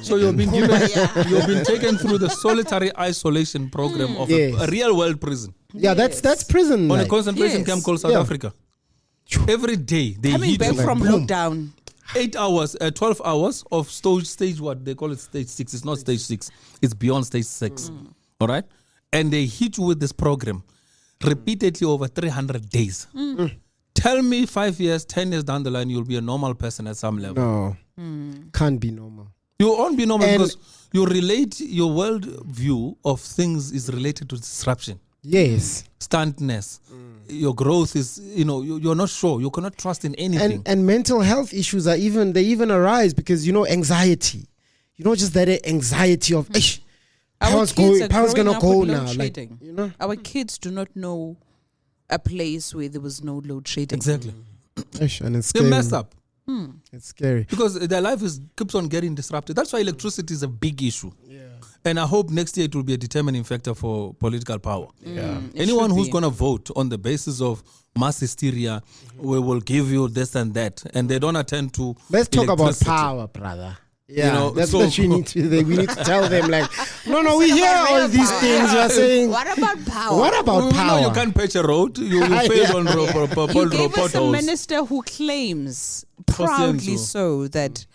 So you've been you've been taken through the solitary isolation program of Yes. a real world prison Yeah, that's prison. on a like. concentration Yes. camp called South Yeah. Africa. Every day they coming hit back you. from boom. lockdown. 8 hours, 12 hours of stage what they call it stage 6. It's not stage 6. It's beyond stage 6. All right? And they hit you with this program repeatedly over 300 days. Tell me 5 years, 10 years down the line, you'll be a normal person at some level. No, can't be normal. You won't be normal And- because you relate your world view of things is related to disruption. Yes. stuntness. Your growth is, you're not sure. You cannot trust in anything. And mental health issues they even arise because anxiety. Just that anxiety of power's gonna go now. Our kids do not know a place where there was no load shedding. Exactly. And it's They scary. mess up It's scary. because their life keeps on getting disrupted. That's why electricity is a big issue. And I hope next year it will be a determining factor for political power. Anyone who's going to vote on the basis of mass hysteria, we will give you this and that, and they don't attend to. Let's talk about electricity. power, brother. Yeah, that's so- what we need to tell them. Like, no, we hear all these things. We're saying, What about power? what about No, power? you can't patch a road. You failed on You gave us a potholes. minister who claims proudly so that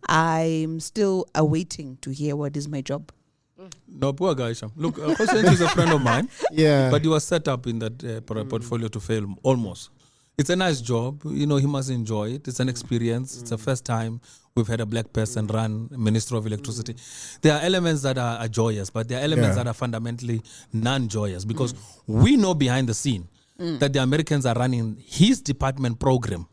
I'm still awaiting to hear what is my job. No, poor guy. Sham. Look, Hossein is a friend of mine. Yeah. But he was set up in that portfolio to fail almost. It's a nice job. He must enjoy it. It's an experience. It's the first time we've had a black person run Minister of Electricity. There are elements that are joyous, but there are elements that are fundamentally non-joyous because we know behind the scene that the Americans are running his department program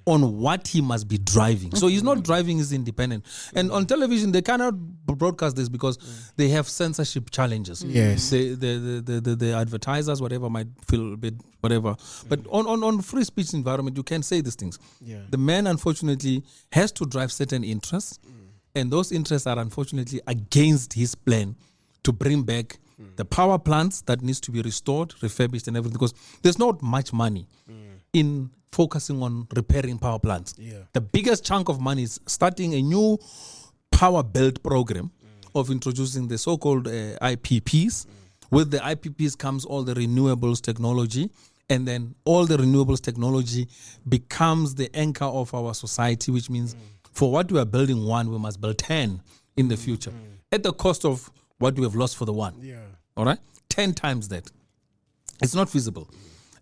on what he must be driving. So he's not driving his independent. And on television, they cannot broadcast this because they have censorship challenges. Yes. The advertisers, whatever, might feel a bit whatever. But on free speech environment, you can say these things. The man, unfortunately, has to drive certain interests. And those interests are, unfortunately, against his plan to bring back the power plants that needs to be restored, refurbished and everything. Because there's not much money in focusing on repairing power plants. The biggest chunk of money is starting a new power build program of introducing the so-called IPPs. With the IPPs comes all the renewables technology, and then all the renewables technology becomes the anchor of our society, which means for what we are building one, we must build 10 in the future at the cost of what we have lost for the one. All right? 10 times that. It's not feasible.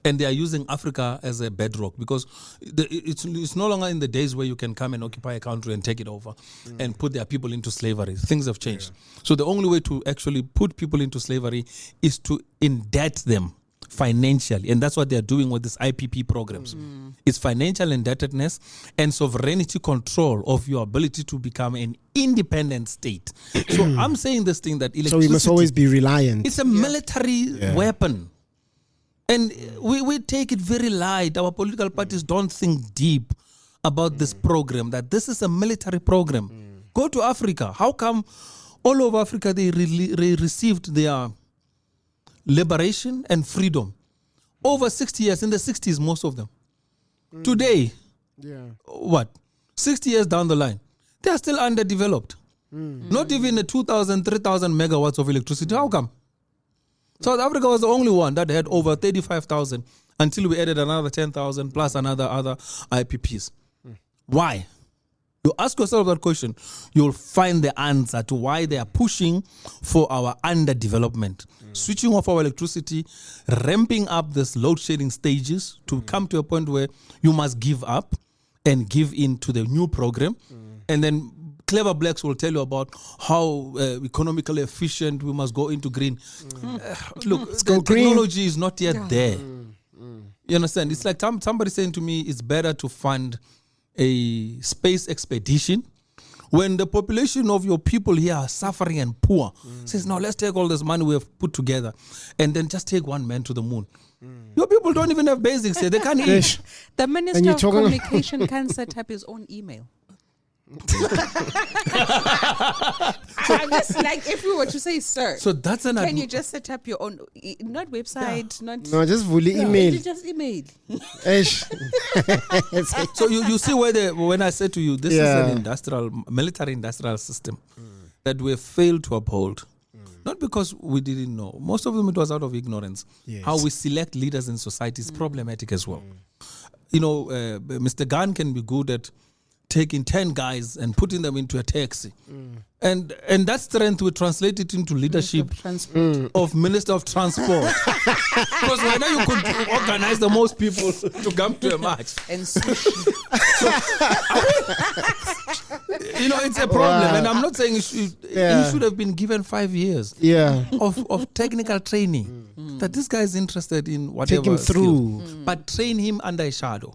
And they are using Africa as a bedrock because it's no longer in the days where you can come and occupy a country and take it over and put their people into slavery. Things have changed. So the only way to actually put people into slavery is to indebt them financially. And that's what they're doing with these IPP programs. It's financial indebtedness and sovereignty control of your ability to become an independent state. So I'm saying this thing that electricity... So we must always be reliant. It's a military weapon. And we take it very light. Our political parties don't think deep about this program, that this is a military program. Go to Africa. How come all over Africa they received their liberation and freedom? Over 60 years, in the 60s, most of them. Today, 60 years down the line, they are still underdeveloped. Not even 2,000, 3,000 megawatts of electricity. How come? South Africa was the only one that had over 35,000 until we added another 10,000 plus other IPPs. Why? You ask yourself that question, you'll find the answer to why they are pushing for our underdevelopment. Switching off our electricity, ramping up this load shedding stages to come to a point where you must give up and give in to the new program. And then clever blacks will tell you about how economically efficient we must go into green. Look, the technology is not yet there. You understand? It's like somebody saying to me, it's better to fund a space expedition when the population of your people here are suffering and poor. Says, no, let's take all this money we have put together and then just take one man to the moon. Your people don't even have basics here. They can't eat. The Minister of Communication can set up his own email. I'm just like, if we were to say, sir, So that's an can you just set up your own, not website, not No, just fully email. just email. So you see when I say to you, this is an military industrial system that we have failed to uphold. Not because we didn't know. Most of them it was out of ignorance. How we select leaders in society is problematic as well. Mr. Gunn can be good at taking 10 guys and putting them into a taxi. And that strength we translate it into leadership of Minister of Transport. Because right now you could organize the most people to come to a march. And sushi. It's a problem. And I'm not saying he should have been given 5 years of technical training. that this guy is interested in whatever. Take him through. skills, but train him under a shadow.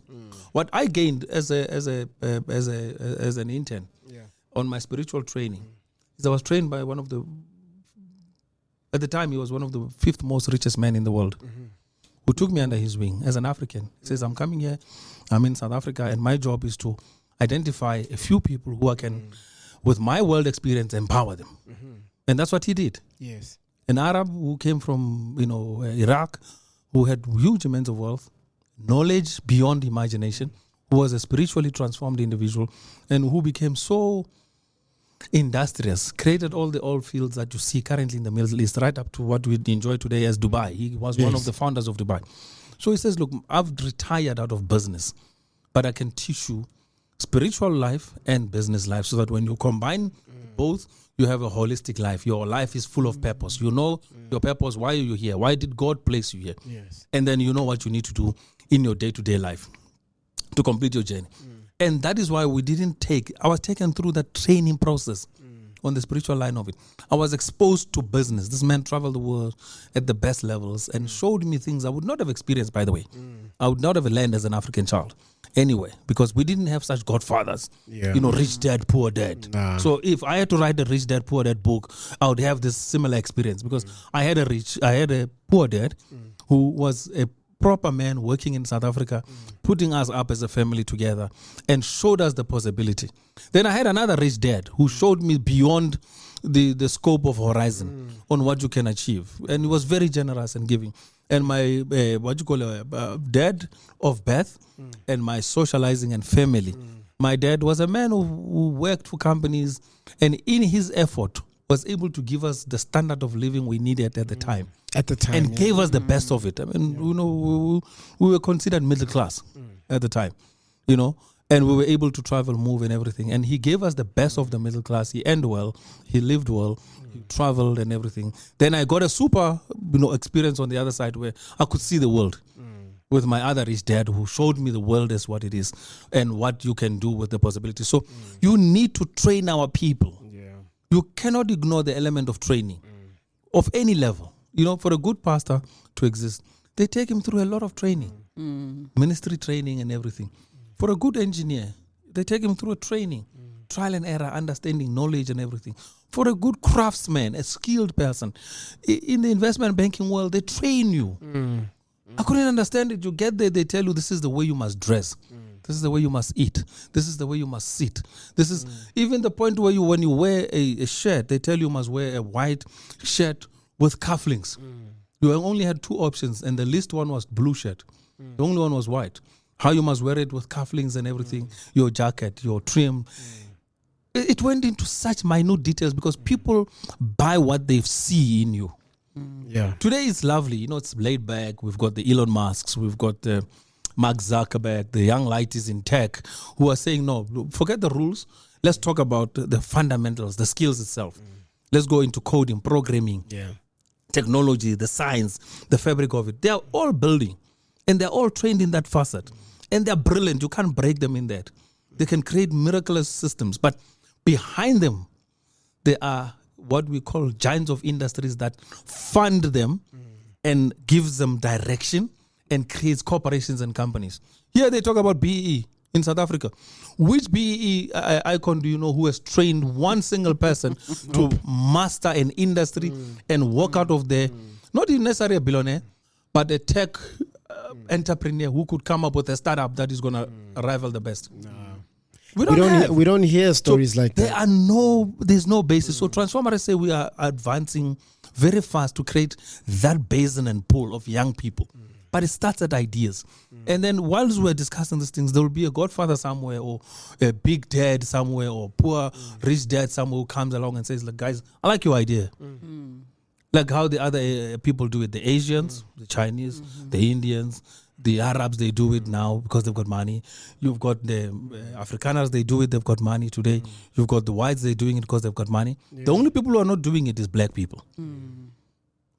What I gained as an intern on my spiritual training is I was trained by one of the. At the time, he was one of the 5th most richest men in the world, who took me under his wing as an African. He says, "I'm coming here. I'm in South Africa, and my job is to identify a few people who I can, with my world experience, empower them." And that's what he did. Yes. An Arab who came from Iraq, who had huge amounts of wealth, knowledge beyond imagination, who was a spiritually transformed individual, and who became so industrious, created all the oil fields that you see currently in the Middle East, right up to what we enjoy today as Dubai. He was one of the founders of Dubai. So he says, "Look, I've retired out of business, but I can teach you spiritual life and business life, so that when you combine both, you have a holistic life. Your life is full of purpose. You know your purpose. Why are you here? Why did God place you here? Yes. And then you know what you need to do in your day-to-day life to complete your journey." And that is why I was taken through that training process on the spiritual line of it. I was exposed to business. This man traveled the world at the best levels and showed me things I would not have experienced, by the way. I would not have learned as an African child anyway, because we didn't have such godfathers, rich dad, poor dad. So if I had to write a rich dad, poor dad book, I would have this similar experience, because I had a poor dad who was a proper man working in South Africa, putting us up as a family together, and showed us the possibility. Then I had another rich dad who showed me beyond the scope of horizon on what you can achieve, and he was very generous and giving. And my dad of birth and my socializing and family, my dad was a man who worked for companies, and in his effort was able to give us the standard of living we needed at the time. And gave us the best of it. I mean, we were considered middle class at the time, and we were able to travel, move, and everything. And he gave us the best of the middle class. He earned well, he lived well, he traveled and everything. Then I got a super, experience on the other side, where I could see the world with my other rich dad, who showed me the world as what it is and what you can do with the possibility. So you need to train our people. You cannot ignore the element of training of any level. For a good pastor to exist, they take him through a lot of training, ministry training and everything. For a good engineer, they take him through a training, trial and error, understanding, knowledge and everything. For a good craftsman, a skilled person, in the investment banking world, they train you. I couldn't understand it. You get there, they tell you this is the way you must dress. This is the way you must eat. This is the way you must sit. This is even the point where when you wear a shirt, they tell you must wear a white shirt with cufflinks. You only had 2 options, and the least one was blue shirt. The only one was white. How you must wear it with cufflinks and everything, your jacket, your trim. It went into such minute details, because people buy what they see in you. Today it's lovely, it's laid back. We've got the Elon Musks, we've got the Mark Zuckerberg, the young lighties in tech, who are saying, no, forget the rules. Let's talk about the fundamentals, the skills itself. Let's go into coding, programming, technology, the science, the fabric of it. They are all building, and they're all trained in that facet. And they're brilliant. You can't break them in that. They can create miraculous systems. But behind them, there are what we call giants of industries that fund them and gives them direction and creates corporations and companies. Here they talk about BEE in South Africa. Which BEE icon do you know who has trained one single person to master an industry and walk out of there, not even necessarily a billionaire, but a tech entrepreneur who could come up with a startup that is going to rival the best? We don't hear stories like that. There's no basis. So Transformers say we are advancing very fast to create that basin and pool of young people. But it starts at ideas. And then whilst we're discussing these things, there will be a godfather somewhere, or a big dad somewhere, or poor rich dad somewhere who comes along and says, look, guys, I like your idea. Like how the other people do it. The Asians, the Chinese, the Indians, the Arabs, they do it now because they've got money. You've got the Afrikaners, they do it, they've got money today. You've got the whites, they're doing it because they've got money. The only people who are not doing it is black people.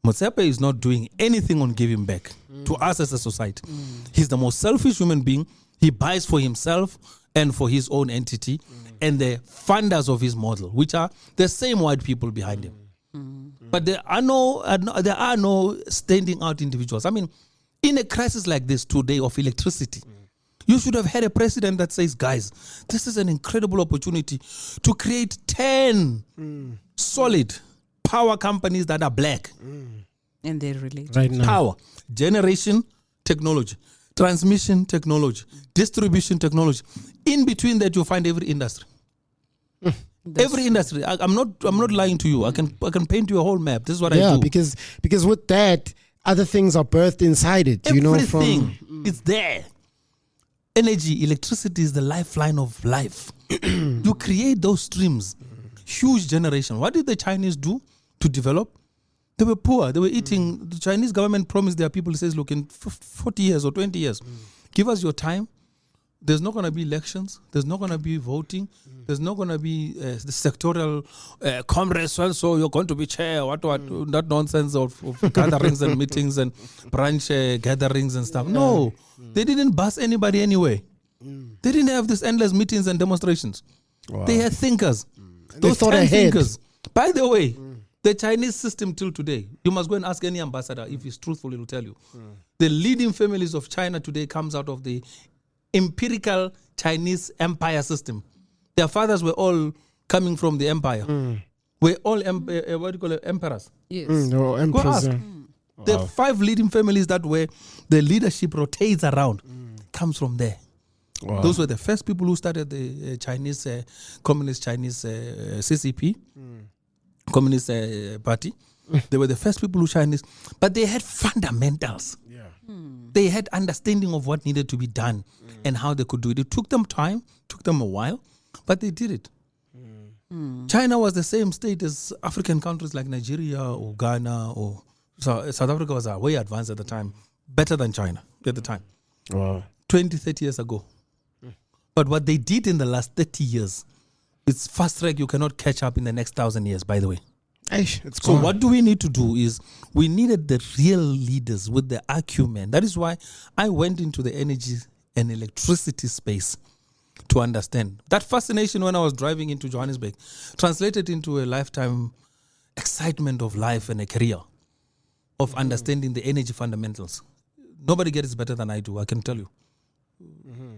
Motsepe is not doing anything on giving back to us as a society. He's the most selfish human being. He buys for himself and for his own entity, and the funders of his model, which are the same white people behind him. But there are no standing out individuals. I mean, in a crisis like this today of electricity, you should have had a president that says, guys, this is an incredible opportunity to create 10 solid power companies that are black. And they're related. Right now. Power, generation technology, transmission technology, distribution technology. In between that, you'll find every industry. Every industry. I'm not lying to you. I can paint you a whole map. This is what I do. because with that, other things are birthed inside it. Everything is there. Energy, electricity is the lifeline of life. You create those streams. Huge generation. What did the Chinese do to develop? They were poor. They were eating. The Chinese government promised their people, it says, look, in 40 years or 20 years, give us your time. There's not going to be elections. There's not going to be voting. There's not going to be the sectorial congress. So you're going to be chair. What that nonsense of gatherings and meetings and branch gatherings and stuff. No, they didn't bus anybody anyway. They didn't have these endless meetings and demonstrations. Wow. They had thinkers. They thought ahead. Thinkers. By the way, the Chinese system till today, you must go and ask any ambassador if he's truthful, he will tell you. The leading families of China today comes out of the empirical Chinese empire system. Their fathers were all coming from the empire. We're all emperors. Yes. No, Go emperors. ask. The 5 leading families that were the leadership rotates around comes from there. Wow. Those were the first people who started the Chinese Communist Chinese CCP, Communist Party. They were the first people who Chinese, but they had fundamentals. They had understanding of what needed to be done and how they could do it. It took them time, took them a while, but they did it. China was the same state as African countries like Nigeria or Ghana or South Africa was way advanced at the time, better than China at the time. Wow. 20, 30 years ago. But what they did in the last 30 years, it's fast track. You cannot catch up in the next 1,000 years, by the way. It's So gone. what do we need to do is we needed the real leaders with the acumen. That is why I went into the energy and electricity space to understand. That fascination when I was driving into Johannesburg translated into a lifetime excitement of life and a career of understanding the energy fundamentals. Nobody gets it better than I do, I can tell you.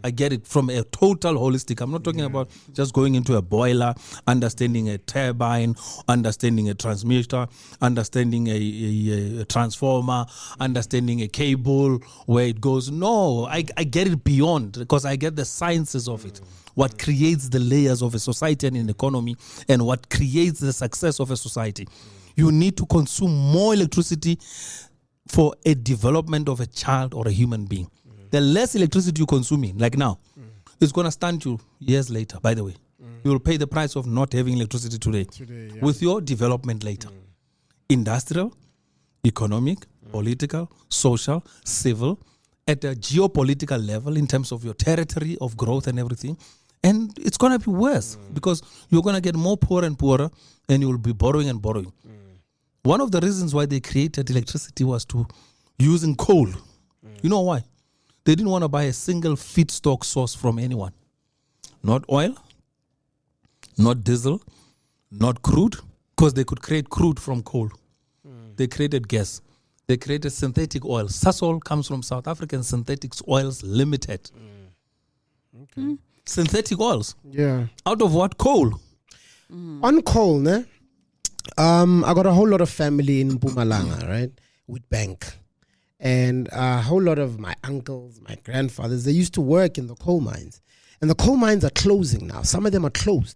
I get it from a total holistic. I'm not talking about just going into a boiler, understanding a turbine, understanding a transmitter, understanding a transformer, understanding a cable, where it goes. No, I get it beyond because I get the sciences of it. What creates the layers of a society and an economy and what creates the success of a society. You need to consume more electricity for a development of a child or a human being. The less electricity you consuming, like now, it's going to stand you years later, by the way. You will pay the price of not having electricity today with your development later. Industrial, economic, political, social, civil, at a geopolitical level in terms of your territory of growth and everything. And it's going to be worse because you're going to get more poor and poorer and you will be borrowing and borrowing. One of the reasons why they created electricity was to using coal. You know why? They didn't want to buy a single feedstock source from anyone. Not oil, not diesel, not crude, because they could create crude from coal. They created gas. They created synthetic oils. Sasol comes from South African Synthetic Oils Limited. Synthetic oils. Yeah. Out of what? Coal. On coal, ne? I got a whole lot of family in Mpumalanga, right? With bank. And a whole lot of my uncles, my grandfathers, they used to work in the coal mines. And the coal mines are closing now. Some of them are closed.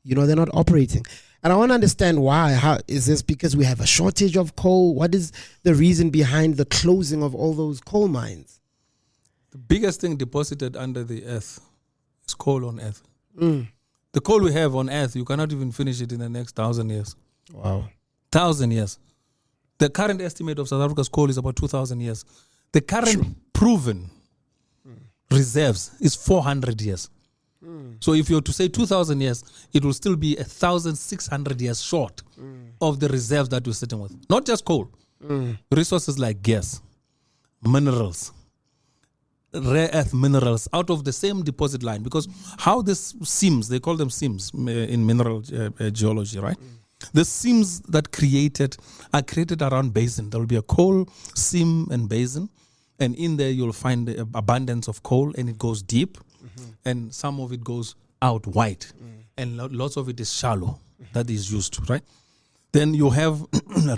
You know, they're not operating. And I want to understand why. How is this because we have a shortage of coal? What is the reason behind the closing of all those coal mines? The biggest thing deposited under the earth is coal on earth. The coal we have on earth, you cannot even finish it in the next 1,000 years. Wow. 1,000 years. The current estimate of South Africa's coal is about 2,000 years. The current proven reserves is 400 years. So if you're to say 2,000 years, it will still be 1,600 years short of the reserves that we're sitting with. Not just coal. Resources like gas, minerals, rare earth minerals out of the same deposit line. Because how this seams, they call them seams in mineral geology, right? The seams that are created around basin. There will be a coal seam and basin, and in there you'll find the abundance of coal, and it goes deep, and some of it goes out wide, and lots of it is shallow. That is used, right? Then you have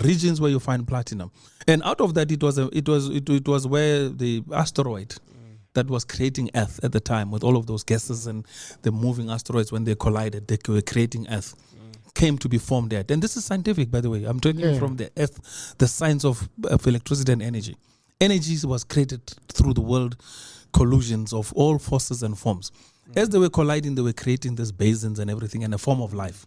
regions where you find platinum, and out of that, it was where the asteroid that was creating Earth at the time, with all of those gases and the moving asteroids, when they collided, they were creating Earth. Came to be formed there. And this is scientific, by the way. I'm telling you from the Earth, the science of electricity and energy. Energy was created through the world collisions of all forces and forms. As they were colliding, they were creating these basins and everything, and a form of life.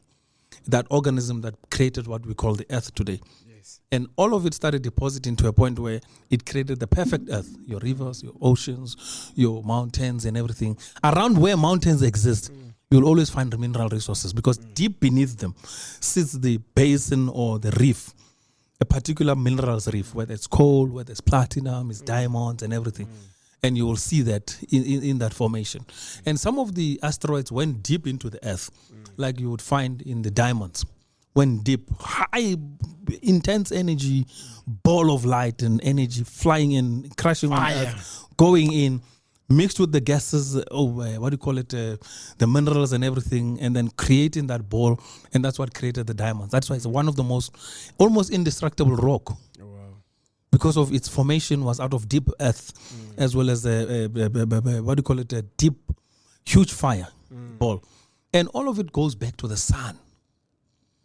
That organism that created what we call the Earth today. Yes. And all of it started depositing to a point where it created the perfect Earth. Your rivers, your oceans, your mountains and everything. Around where mountains exist, you'll always find mineral resources, because deep beneath them sits the basin or the reef, a particular minerals reef, whether it's coal, whether it's platinum, it's diamonds and everything. And you will see that in that formation. And some of the asteroids went deep into the Earth, like you would find in the diamonds. Went deep, high, intense energy, ball of light and energy flying in, crashing on Earth, going in, mixed with the gases, the minerals and everything, and then creating that ball, and that's what created the diamonds. That's why it's one of the most, almost indestructible rock. Oh, wow. Because of its formation was out of deep earth, as well as a deep, huge fire ball. And all of it goes back to the sun.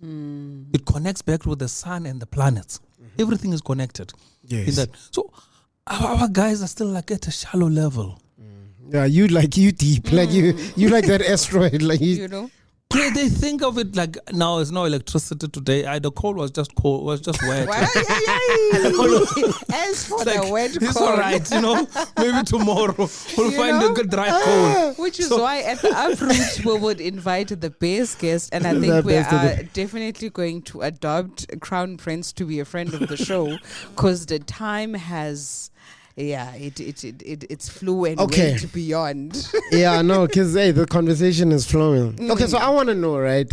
It connects back with the sun and the planets. Everything is connected. Yes. In that. So our guys are still like at a shallow level. Yeah, you deep, like you like that asteroid, like You know? They think of it like now there's no electricity today. The coal was just wet. As for the wet It's coal. all right, maybe tomorrow we'll find a good dry coal. Which is why at the Uproot we would invite the best guest, and I think we are definitely going to adopt Crown Prince to be a friend of the show, because the time has... it's flew and went beyond. Yeah, no, because the conversation is flowing. Okay, so I want to know, right?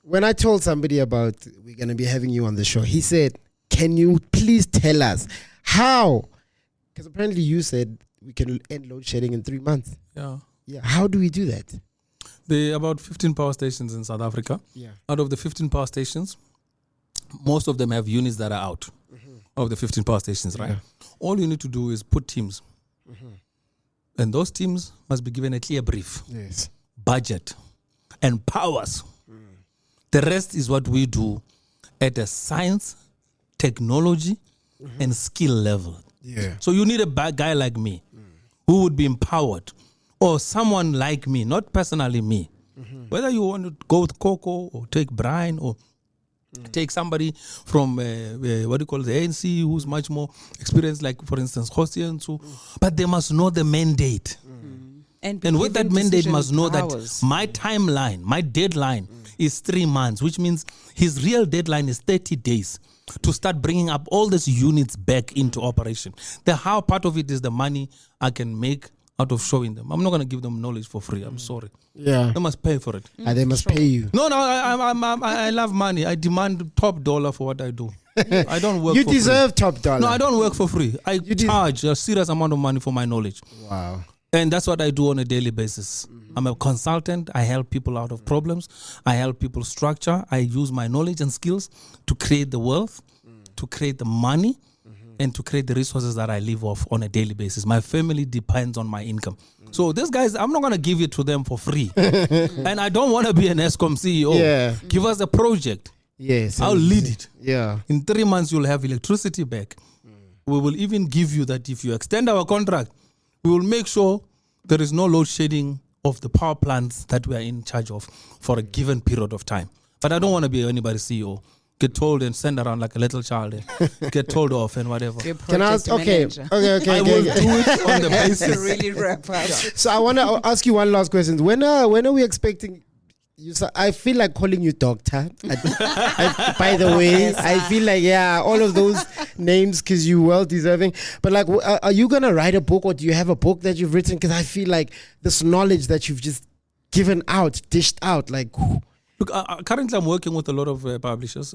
When I told somebody about we're going to be having you on the show, he said, can you please tell us how? Because apparently you said we can end load shedding in 3 months. Yeah. How do we do that? There are about 15 power stations in South Africa. Yeah. Out of the 15 power stations, most of them have units that are out of the 15 power stations, right? Yeah. All you need to do is put teams. And those teams must be given a clear brief, budget, and powers. The rest is what we do at a science, technology, and skill level. Yeah. So you need a guy like me who would be empowered, or someone like me, not personally me. Whether you want to go with Coco or take Brian or take somebody from the ANC who's much more experienced, like for instance Hosiensu, but they must know the mandate. And with that mandate must know that my timeline, my deadline is 3 months, which means his real deadline is 30 days to start bringing up all these units back into operation. The how part of it is the money I can make out of showing them. I'm not going to give them knowledge for free. I'm sorry. Yeah. They must pay for it. They must pay you. No, I love money. I demand top dollar for what I do. I don't work for free. You deserve top dollar. No, I don't work for free. I charge a serious amount of money for my knowledge. Wow. And that's what I do on a daily basis. I'm a consultant. I help people out of problems. I help people structure. I use my knowledge and skills to create the wealth, to create the money, and to create the resources that I live off on a daily basis. My family depends on my income. So these guys, I'm not going to give it to them for free. And I don't want to be an ESCOM CEO. Yeah. Give us a project. Yes. I'll lead it. Yeah. In 3 months, you'll have electricity back. We will even give you that if you extend our contract, we will make sure there is no load shedding of the power plants that we are in charge of for a given period of time. But I don't want to be anybody's CEO. Get told and send around like a little child and get told off and whatever. Can I ask? Okay. I will do it on the basis. To really wrap up. So I want to ask you one last question. When are we expecting you? I feel like calling you doctor. By the way, I feel like all of those names because you're well deserving. But like, are you gonna write a book, or do you have a book that you've written? Because I feel like this knowledge that you've just given out, dished out, like. Look, currently I'm working with a lot of publishers,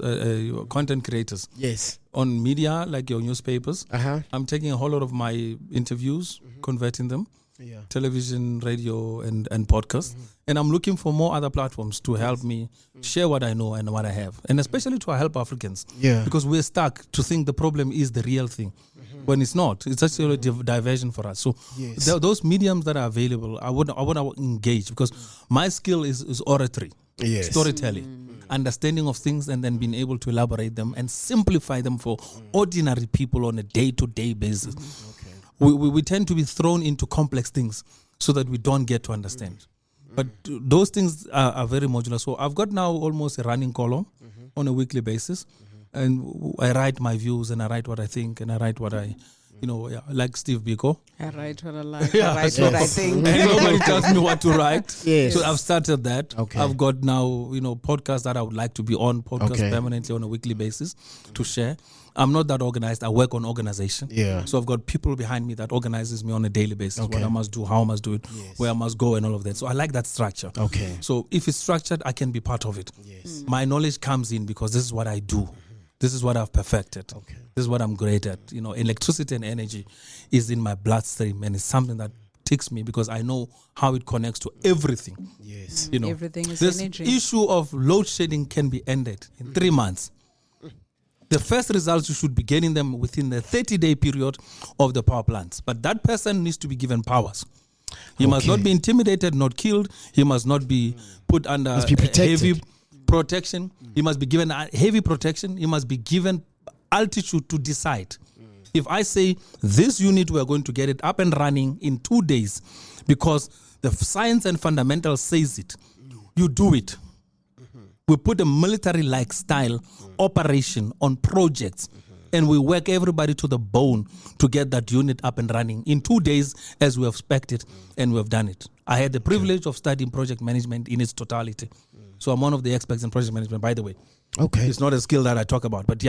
content creators. Yes. On media, like your newspapers. I'm taking a whole lot of my interviews, converting them. Yeah. Television, radio, and podcast. And I'm looking for more other platforms to help me share what I know and what I have. And especially to help Africans. Yeah. Because we're stuck to think the problem is the real thing. When it's not. It's actually a diversion for us. So those mediums that are available, I would engage because my skill is oratory, storytelling, understanding of things, and then being able to elaborate them and simplify them for ordinary people on a day-to-day basis. We tend to be thrown into complex things so that we don't get to understand. But those things are very modular. So I've got now almost a running column on a weekly basis. And I write my views and I write what I think and I write what I, like Steve Biko. I write what I like. Yeah, I write what I think. And nobody tells me what to write. Yes. So I've started that. Okay. I've got now, podcasts that I would like to be on, permanently on a weekly basis to share. I'm not that organized. I work on organization. Yeah. So I've got people behind me that organizes me on a daily basis. What I must do, how I must do it, where I must go and all of that. So I like that structure. Okay. So if it's structured, I can be part of it. Yes. My knowledge comes in because this is what I do. This is what I've perfected. Okay. This is what I'm great at. Electricity and energy is in my bloodstream, and it's something that ticks me because I know how it connects to everything. Yes. Everything is this energy. Issue of load shedding can be ended in 3 months. The first results, you should be getting them within the 30-day period of the power plants. But that person needs to be given powers. He must not be intimidated, not killed. He must not be put under heavy protection. He must be given heavy protection. He must be given altitude to decide. If I say this unit, we're going to get it up and running in 2 days because the science and fundamentals says it, you do it. We put a military-like style operation on projects and we work everybody to the bone to get that unit up and running in 2 days as we have expected, and we have done it. I had the privilege of studying project management in its totality. So I'm one of the experts in project management, by the way. Okay. It's not a skill that I talk about, but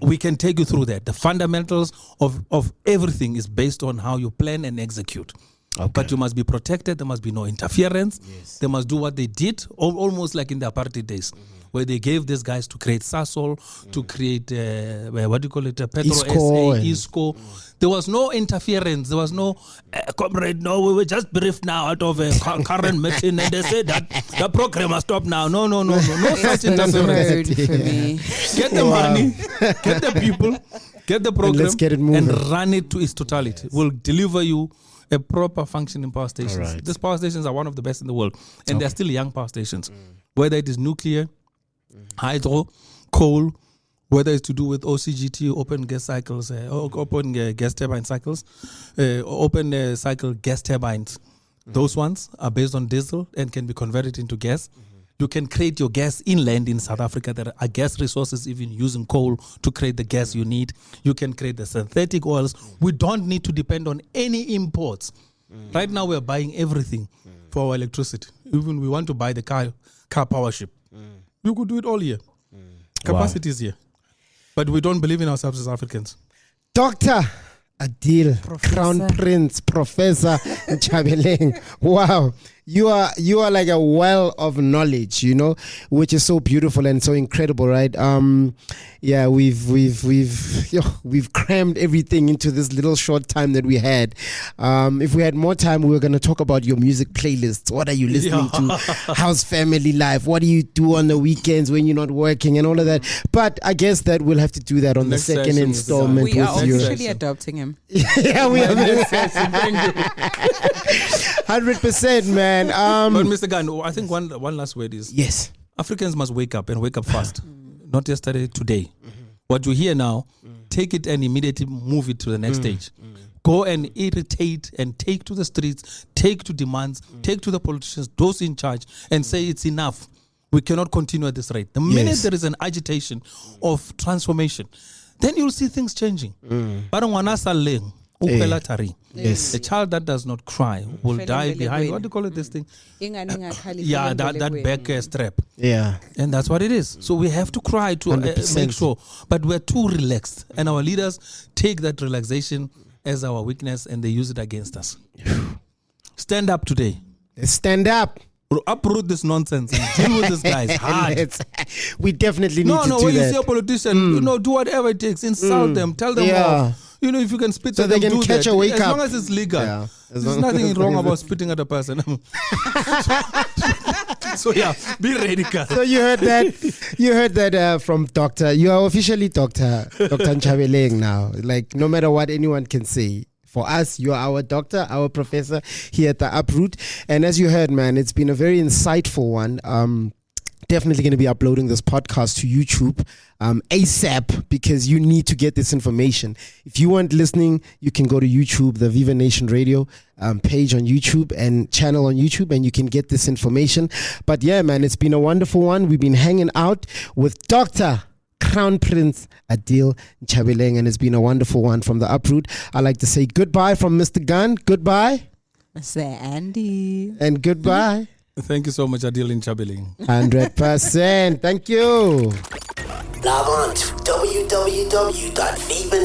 we can take you through that. The fundamentals of everything is based on how you plan and execute. Okay. But you must be protected. There must be no interference. Yes. They must do what they did, almost like in the apartheid days, where they gave these guys to create Sasol, to create, Petro SA, ISCO. There was no interference. There was no, comrade, no, we were just briefed now out of a current meeting and they said that the program must stop now. No such interference. For me. Get the money, get the people, get the program, and let's get it moving. And run it to its totality. Yes. We'll deliver you a proper functioning power stations. Right. These power stations are one of the best in the world, and they're still young power stations. Whether it is nuclear, hydro, coal, whether it's to do with OCGT, open gas cycles, open gas turbine cycles, open cycle gas turbines. Those ones are based on diesel and can be converted into gas. You can create your gas inland in South Africa. There are gas resources even using coal to create the gas you need. You can create the synthetic oils. We don't need to depend on any imports. Right now we're buying everything for our electricity. Even we want to buy the car power ship. You could do it all here. Capacity is here. But we don't believe in ourselves as Africans. Dr. Adil, Crown Prince, Professor Nchabeleng. Wow. You are like a well of knowledge, which is so beautiful and so incredible, right? We've crammed everything into this little short time that we had. If we had more time, we were going to talk about your music playlists. What are you listening to? How's family life? What do you do on the weekends when you're not working and all of that? But I guess that we'll have to do that on the second installment we with you. We are officially adopting him. Yeah, we are. 100%, man. But Mr. Gan, I think one last word is yes. Africans must wake up and wake up fast. Not yesterday, today. What you hear now, take it and immediately move it to the next stage. Go and irritate and take to the streets, take to demands, take to the politicians, those in charge, and say it's enough. We cannot continue at this rate. The minute there is an agitation of transformation, then you'll see things changing. Yes. A child that does not cry will die behind, what do you call it, this thing? That back strap. Yeah. And that's what it is. So we have to cry to make sure. But we're too relaxed. And our leaders take that relaxation as our weakness and they use it against us. Stand up today. Stand up. Uproot this nonsense and deal with this guy. It's hard. We definitely need to No, do when you that. see a politician, do whatever it takes. Insult them. Tell them off. If you can spit So at they them, can do catch that. a wake as up. long as it's legal. Yeah, There's nothing wrong about spitting at a person. So yeah, be ready, guys. So you heard that? You heard that from Doctor. You are officially Dr. Nchabeleng now. Like, no matter what anyone can say. For us, you are our doctor, our professor here at the Uproot. And as you heard, man, it's been a very insightful one. Definitely going to be uploading this podcast to YouTube ASAP, because you need to get this information. If you weren't listening, you can go to YouTube, the Viva Nation Radio page on YouTube and channel on YouTube, and you can get this information. But yeah, man, it's been a wonderful one. We've been hanging out with Dr. Crown Prince Adil Nchabeleng, and it's been a wonderful one from the Uproot. I'd like to say goodbye from Mr. Gunn. Goodbye. Mr. Andy. And goodbye. Thank you so much, Adil Nchabeleng. 100%. Thank you. Log on to www.viva